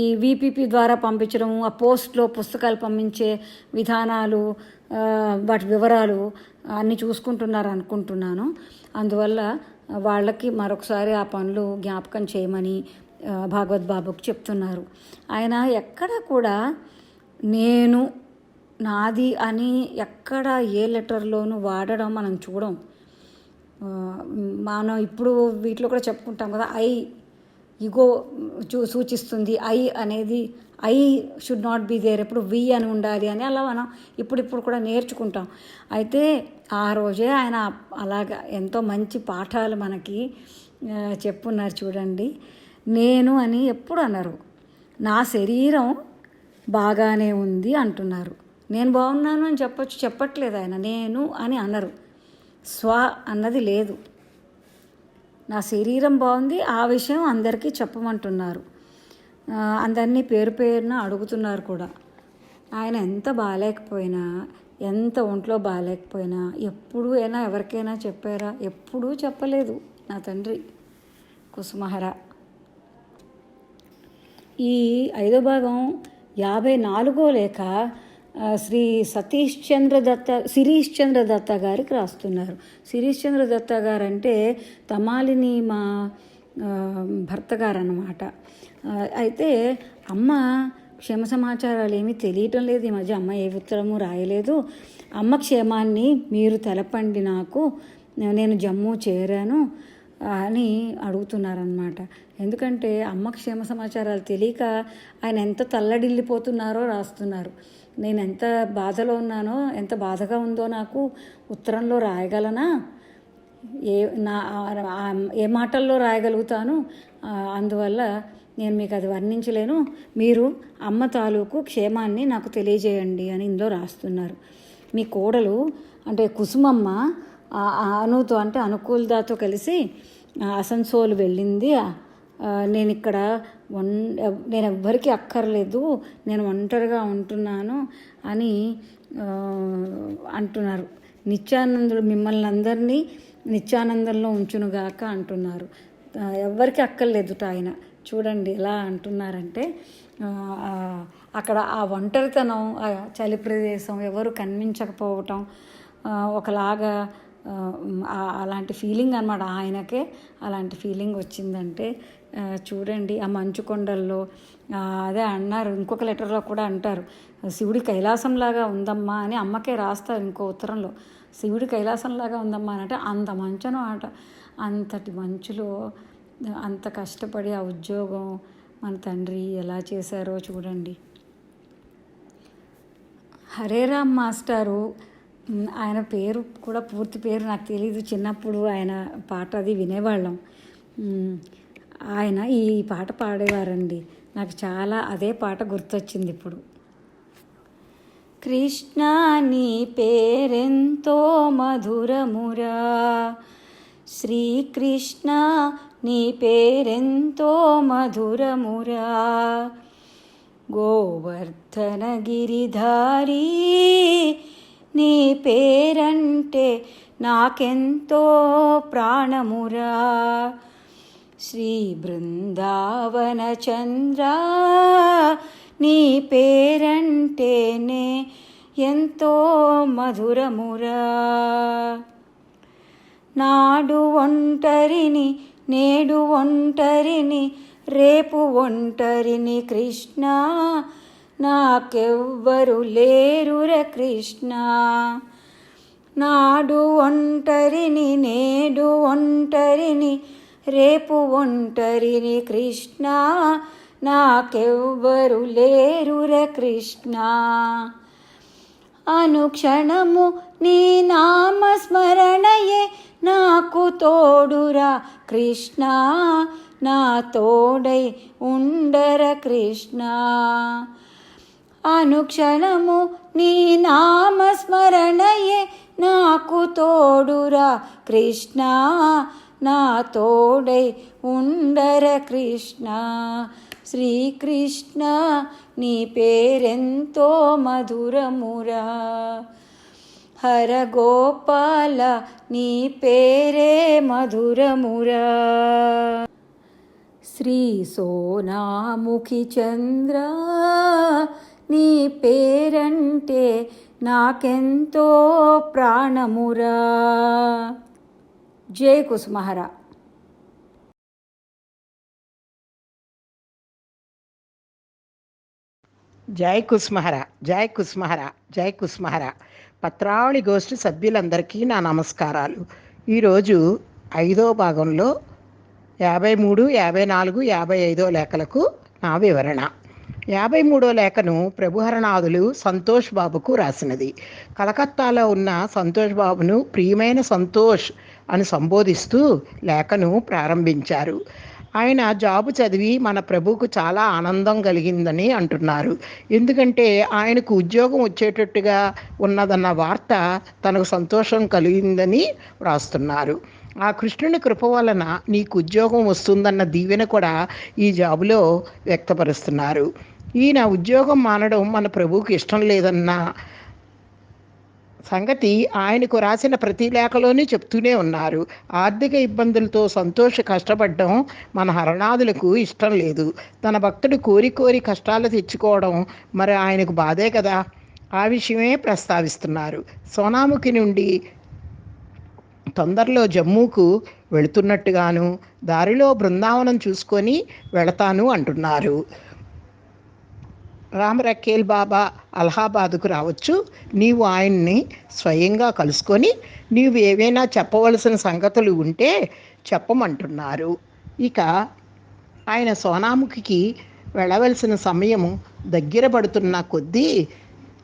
ఈ వీపీపీ ద్వారా పంపించడం, ఆ పోస్ట్లో పుస్తకాలు పంపించే విధానాలు, వాటి వివరాలు అన్నీ చూసుకుంటున్నారు అనుకుంటున్నాను. అందువల్ల వాళ్ళకి మరొకసారి ఆ పనులు జ్ఞాపకం చేయమని భాగవత్ బాబుకి చెప్తున్నారు. ఆయన ఎక్కడ కూడా నేను, నాది అని ఎక్కడ ఏ లెటర్లోనూ వాడడం మనం చూడం. మనం ఇప్పుడు వీటిలో కూడా చెప్పుకుంటాం కదా, ఈగో సూచిస్తుంది, అనేది I should not be there, ఎప్పుడు వి అని ఉండాలి అని అలా మనం ఇప్పుడు కూడా నేర్చుకుంటాం. అయితే ఆ రోజే ఆయన అలాగా ఎంతో మంచి పాఠాలు మనకి చెప్పున్నారు చూడండి. నేను అని ఎప్పుడు అన్నారు, నా శరీరం బాగానే ఉంది అంటున్నారు. నేను బాగున్నాను అని చెప్పట్లేదు ఆయన, నేను అని అన్నారు. స్వ అన్నది లేదు. నా శరీరం బాగుంది, ఆ విషయం అందరికీ చెప్పమంటున్నారు. అందరినీ పేరు పేరున అడుగుతున్నారు కూడా. ఆయన ఎంత బాగాలేకపోయినా, ఎంత ఒంట్లో బాగాలేకపోయినా ఎప్పుడూ ఎవరికైనా చెప్పారా? ఎప్పుడూ చెప్పలేదు నా తండ్రి కుసుమహర. ఈ 5వ భాగం 54వ లేఖ శ్రీ శిరీష్ చంద్ర దత్త గారికి రాస్తున్నారు. శిరీష్ చంద్ర దత్త గారు అంటే తమాలిని మా భర్త గారు అన్నమాట. అయితే అమ్మ క్షేమ సమాచారాలు ఏమీ తెలియటం లేదు ఈ మధ్య. అమ్మ ఏ ఉత్తరము రాయలేదు. అమ్మ క్షేమాన్ని మీరు తెలపండి, నాకు నేను జమ్మూ చేరాను అని అడుగుతున్నారనమాట. ఎందుకంటే అమ్మ క్షేమ సమాచారాలు తెలియక ఆయన ఎంత తల్లడిల్లిపోతున్నారో రాస్తున్నారు. నేను ఎంత బాధలో ఉన్నానో, ఎంత బాధగా ఉందో నాకు ఉత్తరంలో రాయగలనా, ఏ మాటల్లో రాయగలుగుతాను. అందువల్ల నేను మీకు అది వర్ణించలేను. మీరు అమ్మ తాలూకు క్షేమాన్ని నాకు తెలియజేయండి అని ఇందులో రాస్తున్నారు. మీ కోడలు అంటే కుసుమమ్మ అనుతో అంటే అనుకూలదాతో కలిసి అసన్సోల్ వెళ్ళింది. నేను ఇక్కడ నేను ఎవ్వరికీ అక్కర్లేదు, నేను ఒంటరిగా ఉంటున్నాను అని అంటున్నారు. నిత్యానందుడు మిమ్మల్ని అందరినీ నిత్యానందంలో ఉంచునుగాక అంటున్నారు. ఎవ్వరికి అక్కర్లేదుట ఆయన. చూడండి ఎలా అంటున్నారంటే అక్కడ ఆ ఒంటరితనం, ఆ చలి ప్రదేశం, ఎవరు కనిపించకపోవటం ఒకలాగా అలాంటి ఫీలింగ్ అన్నమాట. ఆయనకే అలాంటి ఫీలింగ్ వచ్చిందంటే చూడండి ఆ మంచు కొండల్లో. అదే అన్నారు, ఇంకొక లెటర్లో కూడా అంటారు, శివుడి కైలాసంలాగా ఉందమ్మా అని అమ్మకే రాస్తారు ఇంకో ఉత్తరంలో. శివుడి కైలాసంలాగా ఉందమ్మా అని అంటే అంత మంచును ఆట. అంతటి మంచులో అంత కష్టపడి ఆ ఉద్యోగం మన తండ్రి ఎలా చేశారో చూడండి. హరేరామ్ మాస్టారు, ఆయన పేరు కూడా పూర్తి పేరు నాకు తెలీదు. చిన్నప్పుడు ఆయన పాట అది వినేవాళ్ళం. ఆయన ఈ పాట పాడేవారండి. నాకు చాలా అదే పాట గుర్తొచ్చింది ఇప్పుడు. కృష్ణ నీ పేరెంతో మధురమురా, శ్రీకృష్ణ నీ పేరెంతో మధురమురా, గోవర్ధన గిరిధారి నీ పేరంటే నాకెంతో ప్రాణమురా, శ్రీ బృందావన చంద్ర నీ పేరంటేనే ఎంతో మధురమురా, నాడు ఒంటరిని నేడు ఒంటరిని రేపు ఒంటరిని కృష్ణ, నాకెవ్వరు లేరుర కృష్ణ, నాడు ఒంటరిని నేడు ఒంటరిని రేపు ఒంటరిని కృష్ణ, నాకెవ్వరు లేరుర కృష్ణ, అనుక్షణము నీ నామస్మరణయే నాకు తోడురా కృష్ణ, నా తోడై ఉండర కృష్ణ, అనుక్షణము నీ నామస్మరణయే నాకు తోడురా కృష్ణ, నా తోడై ఉండర కృష్ణ, శ్రీకృష్ణ నీ పేరెంతో మధురమురా, హర గోపాల నీ పేరే మధురమురా, శ్రీ సోనాముఖి చంద్ర నీ పేరంటే నాకెంతో ప్రాణమురా. జై కుసుమహర.
జై కుసుమహర, జై కుసుమహర, జై కుసుమహర. పత్రావళి గోష్ఠి సభ్యులందరికీ నా నమస్కారాలు. ఈరోజు 5వ భాగంలో 53, 54, 55 లేఖలకు నా వివరణ. 53వ లేఖను ప్రభుహరనాథులు సంతోష్ బాబుకు రాసినది. కలకత్తాలో ఉన్న సంతోష్ బాబును ప్రియమైన సంతోష్ అని సంబోధిస్తూ లేఖను ప్రారంభించారు. ఆయన జాబు చదివి మన ప్రభువుకు చాలా ఆనందం కలిగిందని అంటున్నారు. ఎందుకంటే ఆయనకు ఉద్యోగం వచ్చేటట్టుగా ఉన్నదన్న వార్త తనకు సంతోషం కలిగిందని వ్రాస్తున్నారు. ఆ కృష్ణుని కృప వలన నీకు ఉద్యోగం వస్తుందన్న దీవెన కూడా ఈ జాబులో వ్యక్తపరుస్తున్నారు. ఈయన ఉద్యోగం మానడం మన ప్రభువుకి ఇష్టం లేదన్న సంగతి ఆయనకు రాసిన ప్రతి లేఖలోనే చెప్తూనే ఉన్నారు. ఆర్థిక ఇబ్బందులతో సంతోష కష్టపడడం మన హరనాథులకు ఇష్టం లేదు. తన భక్తుడు కోరి కోరి కష్టాలు తెచ్చుకోవడం మరి ఆయనకు బాధే కదా. ఆ విషయమే ప్రస్తావిస్తున్నారు. సోనాముఖి నుండి తొందరలో జమ్మూకు వెళుతున్నట్టుగాను దారిలో బృందావనం చూసుకొని వెళతాను అంటున్నారు. రామరఖేల్ బాబా అలహాబాదుకు రావచ్చు. నీవు ఆయన్ని స్వయంగా కలుసుకొని నీవు ఏవైనా చెప్పవలసిన సంగతులు ఉంటే చెప్పమంటున్నారు. ఇక ఆయన సోనాముఖికి వెళ్ళవలసిన సమయం దగ్గర పడుతున్న కొద్దీ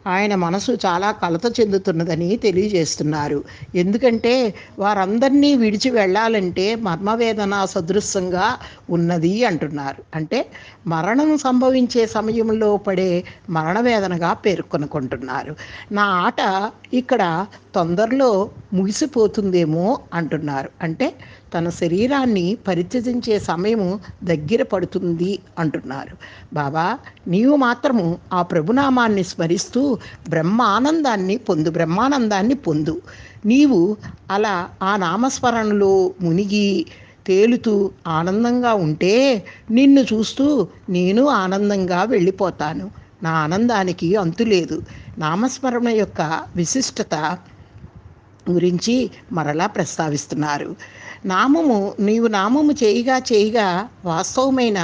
ఆయన మనసు చాలా కలత చెందుతున్నదని తెలియజేస్తున్నారు. ఎందుకంటే వారందరినీ విడిచి వెళ్ళాలంటే మర్మవేదన సదృశంగా ఉన్నది అంటున్నారు. అంటే మరణం సంభవించే సమయంలో పడే మరణవేదనగా పేర్కొనుకుంటున్నారు. నా ఆట ఇక్కడ తొందరలో ముగిసిపోతుందేమో అంటున్నారు. అంటే తన శరీరాన్ని పరిత్యజించే సమయము దగ్గర పడుతుంది అంటున్నారు. బాబా, నీవు మాత్రము ఆ ప్రభునామాన్ని స్మరిస్తూ బ్రహ్మానందాన్ని పొందు. నీవు అలా ఆ నామస్మరణలో మునిగి తేలుతూ ఆనందంగా ఉంటే నిన్ను చూస్తూ నేను ఆనందంగా వెళ్ళిపోతాను. నా ఆనందానికి అంతులేదు. నామస్మరణ యొక్క విశిష్టత గురించి మరలా ప్రస్తావిస్తున్నారు. నీవు నామము చేయగా వాస్తవమైన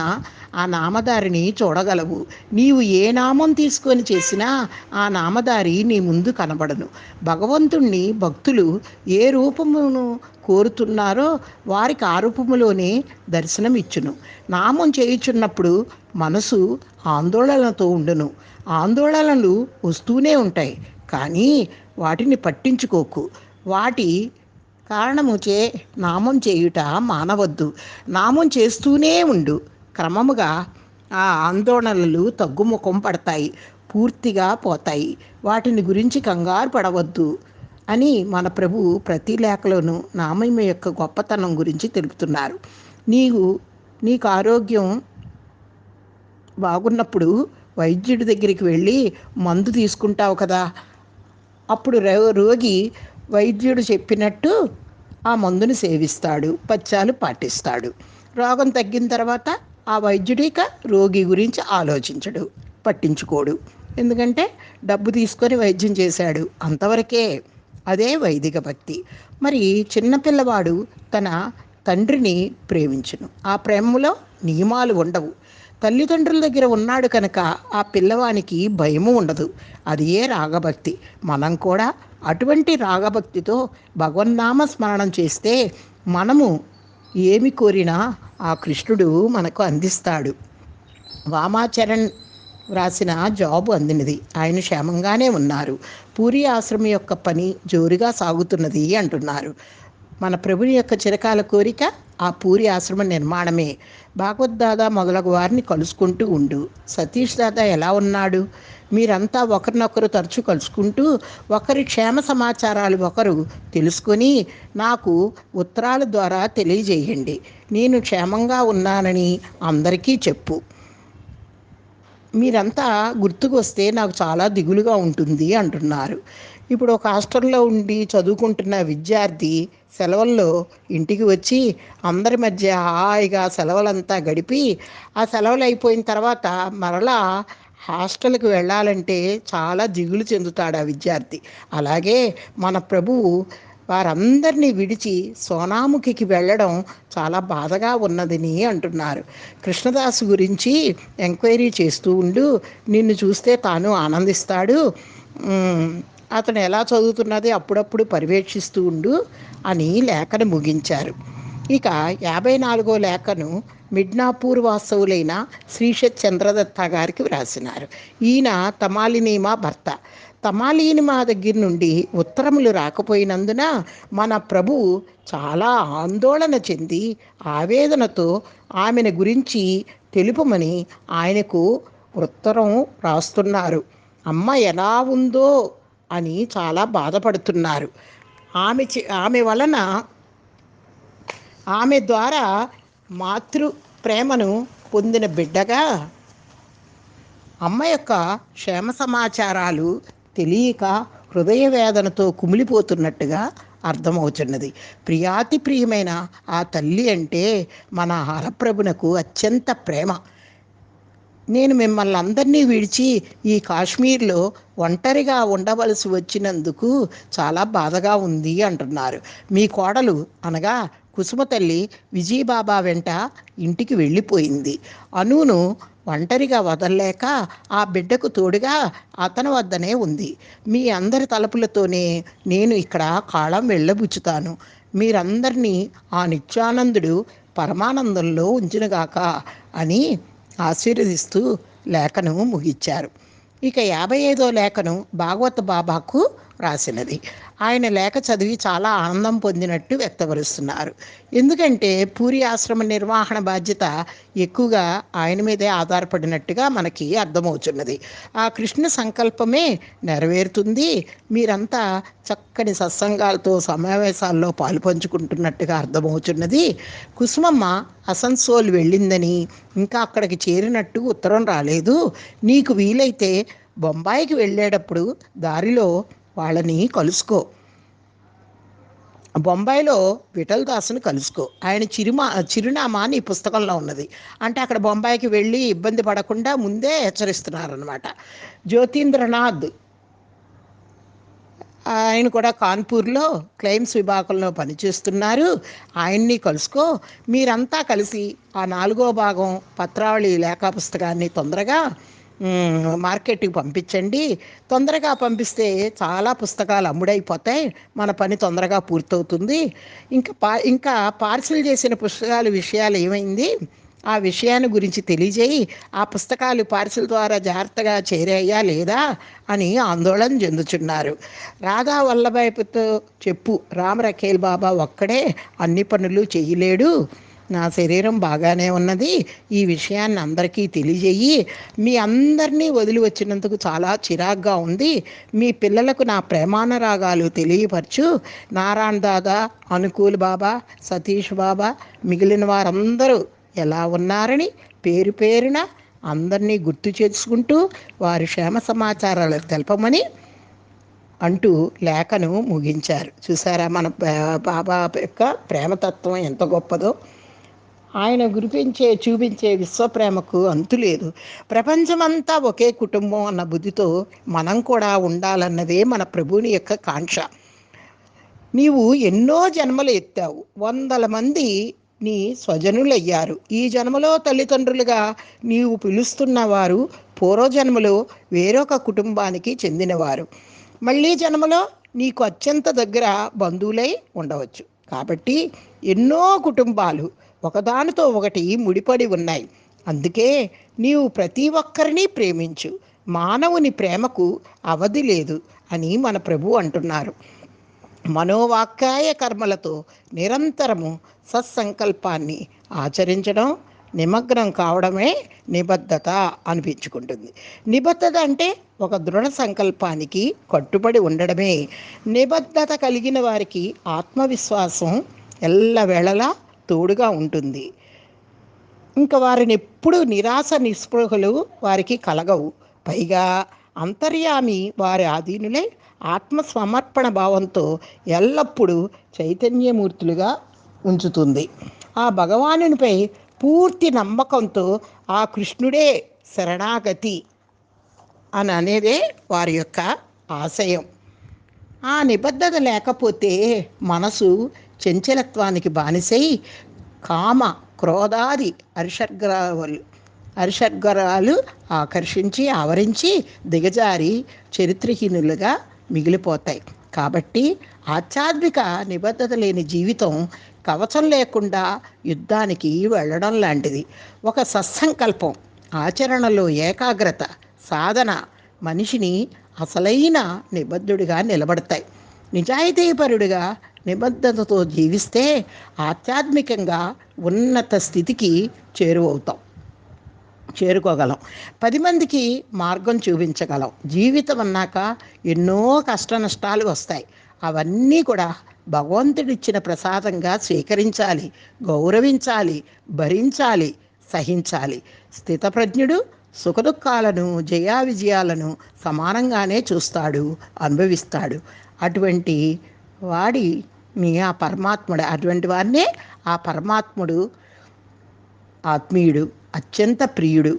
ఆ నామదారిని చూడగలవు. నీవు ఏ నామం తీసుకొని చేసినా ఆ నామదారి నీ ముందు కనబడను. భగవంతుణ్ణి భక్తులు ఏ రూపమును కోరుతున్నారో వారికి ఆ రూపములోనే దర్శనమిచ్చును. నామం చేయుచున్నప్పుడు మనసు ఆందోళనతో ఉండును. ఆందోళనలు వస్తూనే ఉంటాయి, కానీ వాటిని పట్టించుకోకు. వాటి కారణముచే నామం చేయుట మానవద్దు. నామం చేస్తూనే ఉండు. క్రమముగా ఆ ఆందోళనలు తగ్గుముఖం పడతాయి, పూర్తిగా పోతాయి. వాటిని గురించి కంగారు పడవద్దు అని మన ప్రభు ప్రతి లేఖలోనూ నామం యొక్క గొప్పతనం గురించి తెలుపుతున్నారు. నీకు ఆరోగ్యం బాగున్నప్పుడు వైద్యుడి దగ్గరికి వెళ్ళి మందు తీసుకుంటావు కదా. అప్పుడు రోగి వైద్యుడు చెప్పినట్టు ఆ మందుని సేవిస్తాడు, పథ్యాలు పాటిస్తాడు. రోగం తగ్గిన తర్వాత ఆ వైద్యుడిక రోగి గురించి ఆలోచించడు, పట్టించుకోడు. ఎందుకంటే డబ్బు తీసుకొని వైద్యం చేశాడు, అంతవరకే. అదే వైదిక భక్తి. మరి చిన్నపిల్లవాడు తన తండ్రిని ప్రేమించును. ఆ ప్రేమలో నియమాలు ఉండవు. తల్లిదండ్రుల దగ్గర ఉన్నాడు కనుక ఆ పిల్లవానికి భయము ఉండదు. అది ఏ రాగభక్తి. మనం కూడా అటువంటి రాగభక్తితో భగవన్నామ స్మరణం చేస్తే మనము ఏమి కోరినా ఆ కృష్ణుడు మనకు అందిస్తాడు. వామాచరణ్ వ్రాసిన జాబు అందినది. ఆయన క్షేమంగానే ఉన్నారు. పూరి ఆశ్రమం యొక్క పని జోరుగా సాగుతున్నది అంటున్నారు. మన ప్రభుని యొక్క చిరకాల కోరిక ఆ పూరి ఆశ్రమ నిర్మాణమే. భాగవత్ దాదా మొదలగు వారిని కలుసుకుంటూ ఉండు. సతీష్ దాదా ఎలా ఉన్నాడు? మీరంతా ఒకరినొకరు తరచు కలుసుకుంటూ ఒకరి క్షేమ సమాచారాలు ఒకరు తెలుసుకొని నాకు ఉత్తరాల ద్వారా తెలియజేయండి. నేను క్షేమంగా ఉన్నానని అందరికీ చెప్పు. మీరంతా గుర్తుకు వస్తే నాకు చాలా దిగులుగా ఉంటుంది అంటున్నారు. ఇప్పుడు ఒక హాస్టల్లో ఉండి చదువుకుంటున్న విద్యార్థి సెలవుల్లో ఇంటికి వచ్చి అందరి మధ్య హాయిగా సెలవులంతా గడిపి ఆ సెలవులు అయిపోయిన తర్వాత మరలా హాస్టల్కి వెళ్ళాలంటే చాలా దిగులు చెందుతాడు ఆ విద్యార్థి. అలాగే మన ప్రభువు వారందరినీ విడిచి సోనాముఖికి వెళ్ళడం చాలా బాధగా ఉన్నదని అంటున్నారు. కృష్ణదాసు గురించి ఎంక్వైరీ చేస్తూ ఉండు. నిన్ను చూస్తే తాను ఆనందిస్తాడు. అతను ఎలా చదువుతున్నది అప్పుడప్పుడు పర్యవేక్షిస్తూ ఉండు అని లేఖను ముగించారు. ఇక 54వ లేఖను మిడ్నాపూర్ వాస్తవులైన శ్రీషత్ చంద్రదత్త గారికి వ్రాసినారు. ఈయన తమాలినీమా భర్త. తమాలినీమా దగ్గర నుండి ఉత్తరములు రాకపోయినందున మన ప్రభువు చాలా ఆందోళన చెంది ఆవేదనతో ఆమెను గురించి తెలుపమని ఆయనకు ఉత్తరం రాస్తున్నారు. అమ్మ ఎలా ఉందో అని చాలా బాధపడుతున్నారు. ఆమె ద్వారా మాతృ ప్రేమను పొందిన బిడ్డగా అమ్మ యొక్క క్షేమ సమాచారాలు తెలియక హృదయ వేదనతో కుమిలిపోతున్నట్టుగా అర్థమవుతున్నది. ప్రియాతి ప్రియమైన ఆ తల్లి అంటే మన హరప్రభునకు అత్యంత ప్రేమ. నేను మిమ్మల్ని అందరినీ విడిచి ఈ కాశ్మీర్లో ఒంటరిగా ఉండవలసి వచ్చినందుకు చాలా బాధగా ఉంది అంటున్నారు. మీ కోడలు అనగా కుసుమ తల్లి విజయబాబా వెంట ఇంటికి వెళ్ళిపోయింది. అనును ఒంటరిగా వదలలేక ఆ బిడ్డకు తోడుగా అతని వద్దనే ఉంది. మీ అందరి తలుపులతోనే నేను ఇక్కడ కాలం వెళ్ళబుచ్చుతాను. మీరందరినీ ఆ నిత్యానందుడు పరమానందంలో ఉంచునుగాక అని ఆశీర్వదిస్తూ లేఖను ముగించారు. ఇక 55వ లేఖను భాగవత బాబాకు రాసినది. ఆయన లేఖ చదివి చాలా ఆనందం పొందినట్టు వ్యక్తపరుస్తున్నారు. ఎందుకంటే పూరి ఆశ్రమ నిర్వహణ బాధ్యత ఎక్కువగా ఆయన మీదే ఆధారపడినట్టుగా మనకి అర్థమవుతున్నది. ఆ కృష్ణ సంకల్పమే నెరవేరుతుంది. మీరంతా చక్కని సత్సంగాలతో సమావేశాల్లో పాలుపంచుకుంటున్నట్టుగా అర్థమవుతున్నది. కుసుమమ్మ అసన్సోల్ వెళ్ళిందని, ఇంకా అక్కడికి చేరినట్టు ఉత్తరం రాలేదు. నీకు వీలైతే బొంబాయికి వెళ్ళేటప్పుడు దారిలో వాళ్ళని కలుసుకో. బొంబాయిలో విఠల్ దాస్ని కలుసుకో. ఆయన చిరునామా నీ పుస్తకంలో ఉన్నది. అంటే అక్కడ బొంబాయికి వెళ్ళి ఇబ్బంది పడకుండా ముందే హెచ్చరిస్తున్నారనమాట. జ్యోతీంద్రనాథ్ ఆయన కూడా కాన్పూర్లో క్లెయిమ్స్ విభాగంలో పనిచేస్తున్నారు. ఆయన్ని కలుసుకో. మీరంతా కలిసి ఆ 4వ భాగం పత్రావళి లేఖా పుస్తకాన్ని తొందరగా మార్కెట్కి పంపించండి. తొందరగా పంపిస్తే చాలా పుస్తకాలు అమ్ముడైపోతాయి, మన పని తొందరగా పూర్తవుతుంది. ఇంకా పార్సిల్ చేసిన పుస్తకాల విషయాలు ఏమైంది, ఆ విషయాన్ని గురించి తెలియజేయి. ఆ పుస్తకాలు పార్సిల్ ద్వారా జాగ్రత్తగా చేరాయా లేదా అని ఆందోళన చెందుతున్నారు. రాధా వల్లభాయ్తో చెప్పు, రామరఖేల్ బాబా ఒక్కడే అన్ని పనులు చేయలేడు. నా శరీరం బాగానే ఉన్నది, ఈ విషయాన్ని అందరికీ తెలియజేయి. మీ అందరినీ వదిలి వచ్చినందుకు చాలా చిరాగ్గా ఉంది. మీ పిల్లలకు నా ప్రేమానురాగాలు తెలియపరచు. నారాయణ దాదా, అనుకూల్ బాబా, సతీష్ బాబా, మిగిలిన వారందరూ ఎలా ఉన్నారని పేరు పేరున అందరినీ గుర్తు చేసుకుంటూ వారి క్షేమ సమాచారాలు తెలపమని అంటూ లేఖను ముగించారు. చూసారా మన బాబా యొక్క ప్రేమతత్వం ఎంత గొప్పదో. ఆయన చూపించే విశ్వప్రేమకు అంతులేదు. ప్రపంచమంతా ఒకే కుటుంబం అన్న బుద్ధితో మనం కూడా ఉండాలన్నదే మన ప్రభువుని యొక్క కాంక్ష. నీవు ఎన్నో జన్మలు ఎత్తావు, 100 మంది నీ స్వజనులయ్యారు. ఈ జన్మలో తల్లిదండ్రులుగా నీవు పిలుస్తున్నవారు పూర్వజన్మలో వేరొక కుటుంబానికి చెందినవారు. మళ్ళీ జన్మలో నీకు అత్యంత దగ్గర బంధువులై ఉండవచ్చు. కాబట్టి ఎన్నో కుటుంబాలు ఒకదానితో ఒకటి ముడిపడి ఉన్నాయి. అందుకే నీవు ప్రతి ఒక్కరిని ప్రేమించు. మానవుని ప్రేమకు అవధి లేదు అని మన ప్రభు అంటున్నారు. మనోవాక్కాయ కర్మలతో నిరంతరము సత్సంకల్పాన్ని ఆచరించడం, నిమగ్నం కావడమే నిబద్ధత అనిపించుకుంటుంది. నిబద్ధత అంటే ఒక దృఢ సంకల్పానికి కట్టుబడి ఉండడమే. నిబద్ధత కలిగిన వారికి ఆత్మవిశ్వాసం ఎల్లవేళలా తోడుగా ఉంటుంది. ఇంకా వారిని ఎప్పుడు నిరాశ నిస్పృహలు వారికి కలగవు. పైగా అంతర్యామి వారి ఆధీనులై ఆత్మసమర్పణ భావంతో ఎల్లప్పుడూ చైతన్యమూర్తులుగా ఉంచుతుంది. ఆ భగవానునిపై పూర్తి నమ్మకంతో ఆ కృష్ణుడే శరణాగతి అని అనేదే వారి యొక్క ఆశయం. ఆ నిబద్ధత లేకపోతే మనసు చంచలత్వానికి బానిసై కామ క్రోధాది అరిషడ్గరాలు ఆకర్షించి ఆవరించి దిగజారి చరిత్రహీనులుగా మిగిలిపోతాయి. కాబట్టి ఆధ్యాత్మిక నిబద్ధత లేని జీవితం కవచం లేకుండా యుద్ధానికి వెళ్ళడం లాంటిది. ఒక సత్సంకల్పం, ఆచరణలో ఏకాగ్రత, సాధన మనిషిని అసలైన నిబద్ధుడిగా నిలబడతాయి. నిజాయితీపరుడిగా నిబద్ధతతో జీవిస్తే ఆధ్యాత్మికంగా ఉన్నత స్థితికి చేరుకోగలం. 10 మందికి మార్గం చూపించగలం. జీవితం అన్నాక ఎన్నో కష్ట నష్టాలు వస్తాయి. అవన్నీ కూడా భగవంతుడిచ్చిన ప్రసాదంగా స్వీకరించాలి, గౌరవించాలి, భరించాలి, సహించాలి. స్థితప్రజ్ఞుడు సుఖదుఖాలను, జయా విజయాలను సమానంగానే చూస్తాడు, అనుభవిస్తాడు. అటువంటి వారినే ఆ పరమాత్ముడు ఆత్మీయుడు, అత్యంత ప్రియుడు.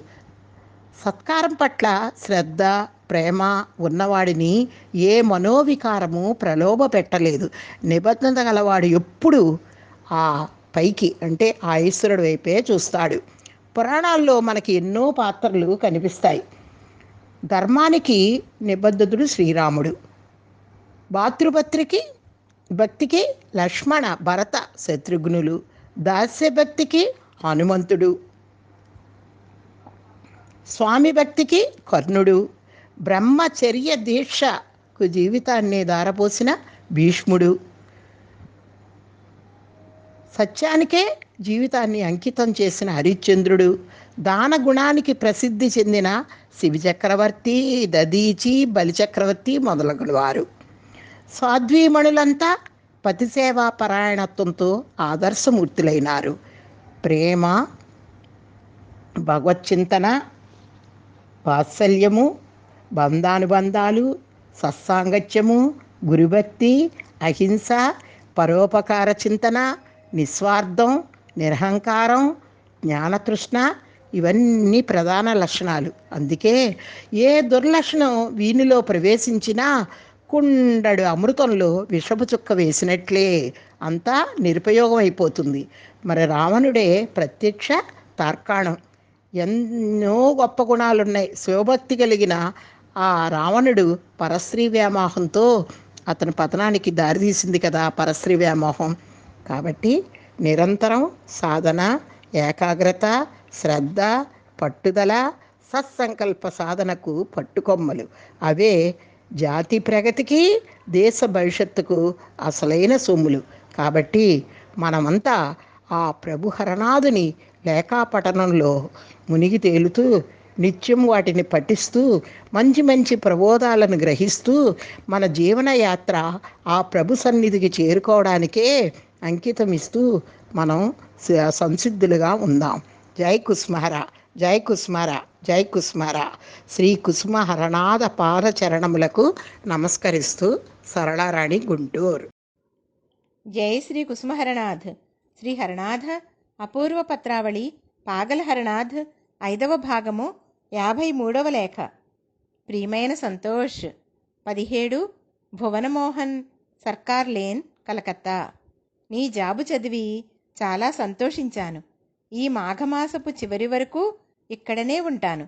సత్కారం పట్ల శ్రద్ధ, ప్రేమ ఉన్నవాడిని ఏ మనోవికారము ప్రలోభ పెట్టలేదు. నిబద్ధత గలవాడు ఎప్పుడు ఆ పైకి అంటే ఆ ఈశ్వరుడు వైపే చూస్తాడు. పురాణాల్లో మనకి ఎన్నో పాత్రలు కనిపిస్తాయి. ధర్మానికి నిబద్ధతుడు శ్రీరాముడు, భక్తికి లక్ష్మణ, భరత, శత్రుఘ్నులు, దాస్యభక్తికి హనుమంతుడు, స్వామి భక్తికి కర్ణుడు, బ్రహ్మచర్య దీక్షకు జీవితాన్ని ధారపోసిన భీష్ముడు, సత్యానికే జీవితాన్ని అంకితం చేసిన హరిశ్చంద్రుడు, దాన గుణానికి ప్రసిద్ధి చెందిన శివచక్రవర్తి, దదీచి, బలిచక్రవర్తి మొదలగు వారు. సాధ్వీమణులంతా పతిసేవా పరాయణత్వంతో ఆదర్శమూర్తులైనారు. ప్రేమ, భగవచ్చింతన, వాత్సల్యము, బంధానుబంధాలు, సత్సాంగత్యము, గురుభక్తి, అహింస, పరోపకార చింతన, నిస్వార్థం, నిరహంకారం, జ్ఞానతృష్ణ ఇవన్నీ ప్రధాన లక్షణాలు. అందుకే ఏ దుర్లక్షణం వీనిలో ప్రవేశించినా కుండడు అమృతంలో విషపు చుక్క వేసినట్లే అంతా నిరుపయోగం అయిపోతుంది. మరి రావణుడే ప్రత్యక్ష తార్కాణం. ఎన్నో గొప్ప గుణాలున్నాయి. శివభక్తి కలిగిన ఆ రావణుడు పరస్త్రీ వ్యామోహంతో అతని పతనానికి దారితీసింది కదా పరస్త్రీ వ్యామోహం. కాబట్టి నిరంతరం సాధన, ఏకాగ్రత, శ్రద్ధ, పట్టుదల, సత్సంకల్ప సాధనకు పట్టుకొమ్మలు. అవే జాతి ప్రగతికి, దేశ భవిష్యత్తుకు అసలైన సొమ్ములు. కాబట్టి మనమంతా ఆ ప్రభు హరనాథుని లేఖాపఠనంలో మునిగి తేలుతూ నిత్యం వాటిని పఠిస్తూ మంచి మంచి ప్రబోధాలను గ్రహిస్తూ మన జీవన యాత్ర ఆ ప్రభు సన్నిధికి చేరుకోవడానికే అంకితం ఇస్తూ మనం సంసిద్ధులుగా ఉందాం. జై కుస్మహర, జై కుస్మహర, జై కుస్మహర. శ్రీ కుసుమహరనాథ పాదచరణములకు నమస్కరిస్తూ సరళారాణి, గుంటూరు.
జై శ్రీ కుసుమహరనాథ్. శ్రీ హరనాథ అపూర్వ పత్రావళి పాగల హరనాథ్ 5వ భాగము 53వ లేఖ. ప్రియమైన సంతోష్, 17 భువనమోహన్, సర్కార్ లేన్, కలకత్తా. నీ జాబు చదివి చాలా సంతోషించాను. ఈ మాఘమాసపు చివరి వరకు ఇక్కడనే ఉంటాను.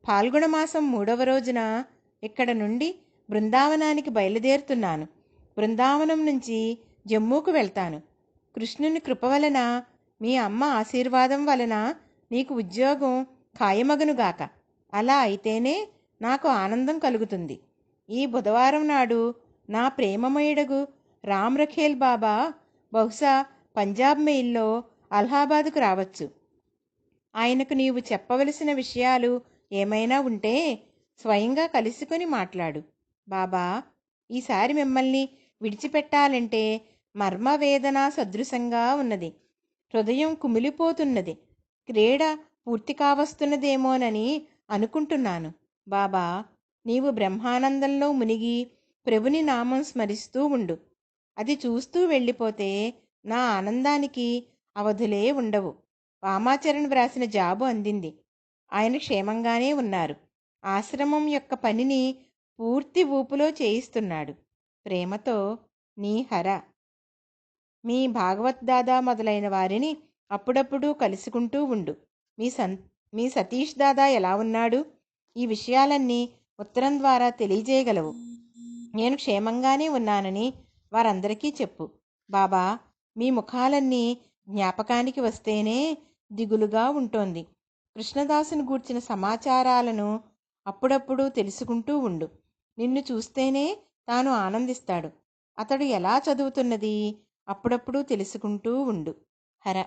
ఫాల్గుణమాసం 3వ రోజున ఇక్కడ నుండి బృందావనానికి బయలుదేరుతున్నాను. బృందావనం నుంచి జమ్మూకు వెళ్తాను. కృష్ణుని కృప వలన, మీ అమ్మ ఆశీర్వాదం వలన నీకు ఉద్యోగం ఖాయమగునుగాక. అలా అయితేనే నాకు ఆనందం కలుగుతుంది. ఈ బుధవారం నాడు నా ప్రేమమయుడగు రామ్ రఖేల్ బాబా బహుశా పంజాబ్ మెయిల్లో అలహాబాదుకు రావచ్చు. ఆయనకు నీవు చెప్పవలసిన విషయాలు ఏమైనా ఉంటే స్వయంగా కలుసుకొని మాట్లాడు. బాబా, ఈసారి మిమ్మల్ని విడిచిపెట్టాలంటే మర్మవేదనా సదృశంగా ఉన్నది. హృదయం కుమిలిపోతున్నది. క్రీడ పూర్తి కావస్తున్నదేమోనని అనుకుంటున్నాను. బాబా, నీవు బ్రహ్మానందంలో మునిగి ప్రభుని నామం స్మరిస్తూ ఉండు. అది చూస్తూ వెళ్ళిపోతే నా ఆనందానికి అవధులే ఉండవు. వామాచరణ్ వ్రాసిన జాబు అందింది. ఆయన క్షేమంగానే ఉన్నారు. ఆశ్రమం యొక్క పనిని పూర్తి ఊపులో చేయిస్తున్నాడు. ప్రేమతో నీ హర. మీ భాగవత్ దాదా మొదలైన వారిని అప్పుడప్పుడు కలుసుకుంటూ ఉండు. మీ సతీష్ దాదా ఎలా ఉన్నాడు? ఈ విషయాలన్నీ ఉత్తరం ద్వారా తెలియజేయగలవు. నేను క్షేమంగానే ఉన్నానని వారందరికీ చెప్పు. బాబా, మీ ముఖాలన్నీ జ్ఞాపకానికి వస్తేనే దిగులుగా ఉంటోంది. కృష్ణదాసును గూర్చిన సమాచారాలను అప్పుడప్పుడు తెలుసుకుంటూ ఉండు. నిన్ను చూస్తేనే తాను ఆనందిస్తాడు. అతడు ఎలా చదువుతున్నది అప్పుడప్పుడు తెలుసుకుంటూ ఉండు. హర.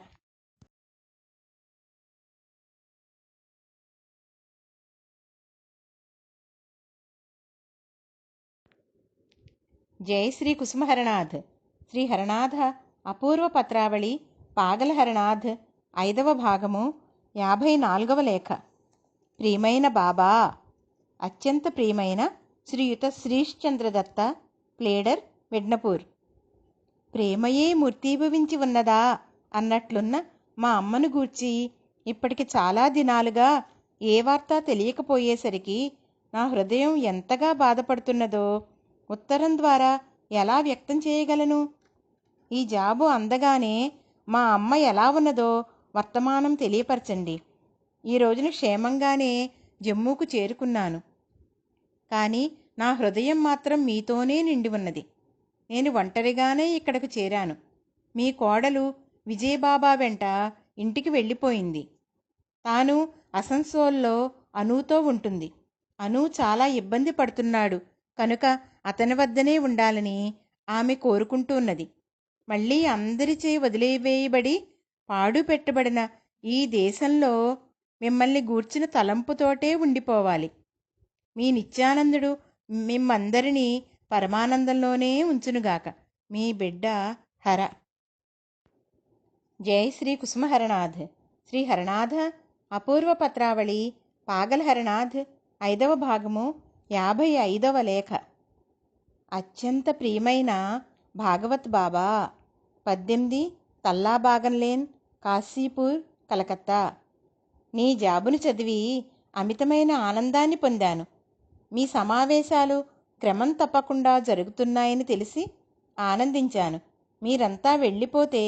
జై శ్రీ కుసుమహరనాథ్. శ్రీ హరనాథ అపూర్వ పత్రావళి పాగల హరనాథ్ 5వ భాగము 54వ లేఖ. ప్రియమైన బాబా, అత్యంత ప్రియమైన శ్రీయుత శ్రీశ్చంద్రదత్త, ప్లేడర్, మిడ్నపూర్. ప్రేమయే మూర్తీభవించి ఉన్నదా అన్నట్లున్న మా అమ్మను గూర్చి ఇప్పటికి చాలా దినాలుగా ఏ వార్త తెలియకపోయేసరికి నా హృదయం ఎంతగా బాధపడుతున్నదో ఉత్తరం ద్వారా ఎలా వ్యక్తం చేయగలను? ఈ జాబు అందగానే మా అమ్మ ఎలా ఉన్నదో వర్తమానం తెలియపరచండి. ఈ రోజున క్షేమంగానే జమ్మూకు చేరుకున్నాను. కానీ నా హృదయం మాత్రం మీతోనే నిండి ఉన్నది. నేను ఒంటరిగానే ఇక్కడకు చేరాను. మీ కోడలు విజయబాబా వెంట ఇంటికి వెళ్ళిపోయింది. తాను అసన్సోల్లో అనూతో ఉంటుంది. అను చాలా ఇబ్బంది పడుతున్నాడు కనుక అతని వద్దనే ఉండాలని ఆమె కోరుకుంటున్నది. మళ్ళీ అందరిచే వదిలివేయబడి పాడు పెట్టబడిన ఈ దేశంలో మిమ్మల్ని గూర్చిన తలంపుతోటే ఉండిపోవాలి. మీ నిత్యానందుడు మిమ్మందరినీ పరమానందంలోనే ఉంచునుగాక. మీ బిడ్డ హర. జై శ్రీ కుసుమహరనాథ్. శ్రీ హరనాథ అపూర్వ పత్రావళి పాగల్ హరనాథ్ 5వ భాగము 55వ లేఖ. అత్యంత ప్రియమైన భాగవత్ బాబా. 18 తల్లాబాగన్ లేన్, కాశీపూర్, కలకత్తా. నీ జాబును చదివి అమితమైన ఆనందాన్ని పొందాను. మీ సమావేశాలు క్రమం తప్పకుండా జరుగుతున్నాయని తెలిసి ఆనందించాను. మీరంతా వెళ్ళిపోతే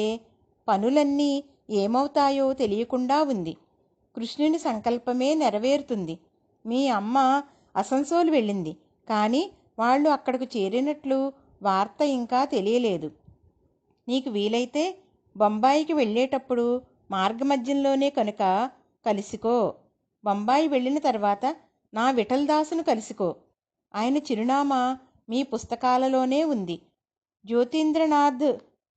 పనులన్నీ ఏమవుతాయో తెలియకుండా ఉంది. కృష్ణుని సంకల్పమే నెరవేరుతుంది. మీ అమ్మ అసన్సోల్ వెళ్ళింది, కానీ వాళ్ళు అక్కడకు చేరినట్లు వార్త ఇంకా తెలియలేదు. నీకు వీలైతే బొంబాయికి వెళ్ళేటప్పుడు మార్గమధ్యంలోనే కనుక కలుసుకో. బొంబాయి వెళ్ళిన తర్వాత నా విఠల్దాసును కలుసుకో. ఆయన చిరునామా మీ పుస్తకాలలోనే ఉంది. జ్యోతీంద్రనాథ్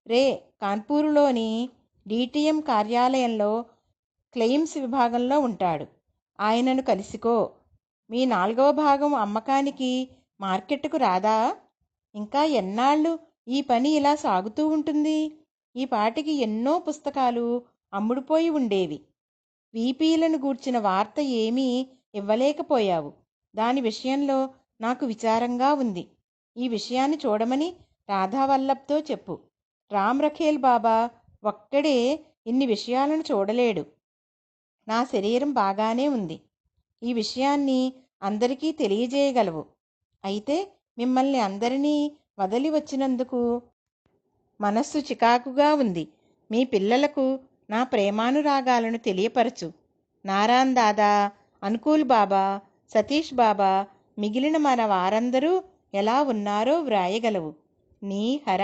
రే కాన్పూర్లోని డిటిఎం కార్యాలయంలో క్లెయిమ్స్ విభాగంలో ఉంటాడు. ఆయనను కలుసుకో. మీ 4వ భాగం అమ్మకానికి మార్కెట్కు రాదా? ఇంకా ఎన్నాళ్ళు ఈ పని ఇలా సాగుతూ ఉంటుంది? ఈ పాటికి ఎన్నో పుస్తకాలు అమ్ముడుపోయి ఉండేవి. వీపీలను గూర్చిన వార్త ఏమీ ఇవ్వలేకపోయావు. దాని విషయంలో నాకు విచారంగా ఉంది. ఈ విషయాన్ని చూడమని రాధావల్లభ్తో చెప్పు. రామ్ రఖేల్ బాబా ఒక్కడే ఇన్ని విషయాలను చూడలేడు. నా శరీరం బాగానే ఉంది. ఈ విషయాన్ని అందరికీ తెలియజేయగలవు. అయితే మిమ్మల్ని అందరినీ వదిలి వచ్చినందుకు మనస్సు చికాకుగా ఉంది. మీ పిల్లలకు నా ప్రేమానురాగాలను తెలియపరచు. నారాయణ్ దాదా, అనుకూల్ బాబా, సతీష్ బాబా, మిగిలిన మన వారందరూ ఎలా ఉన్నారో వ్రాయగలవు. నీ హర.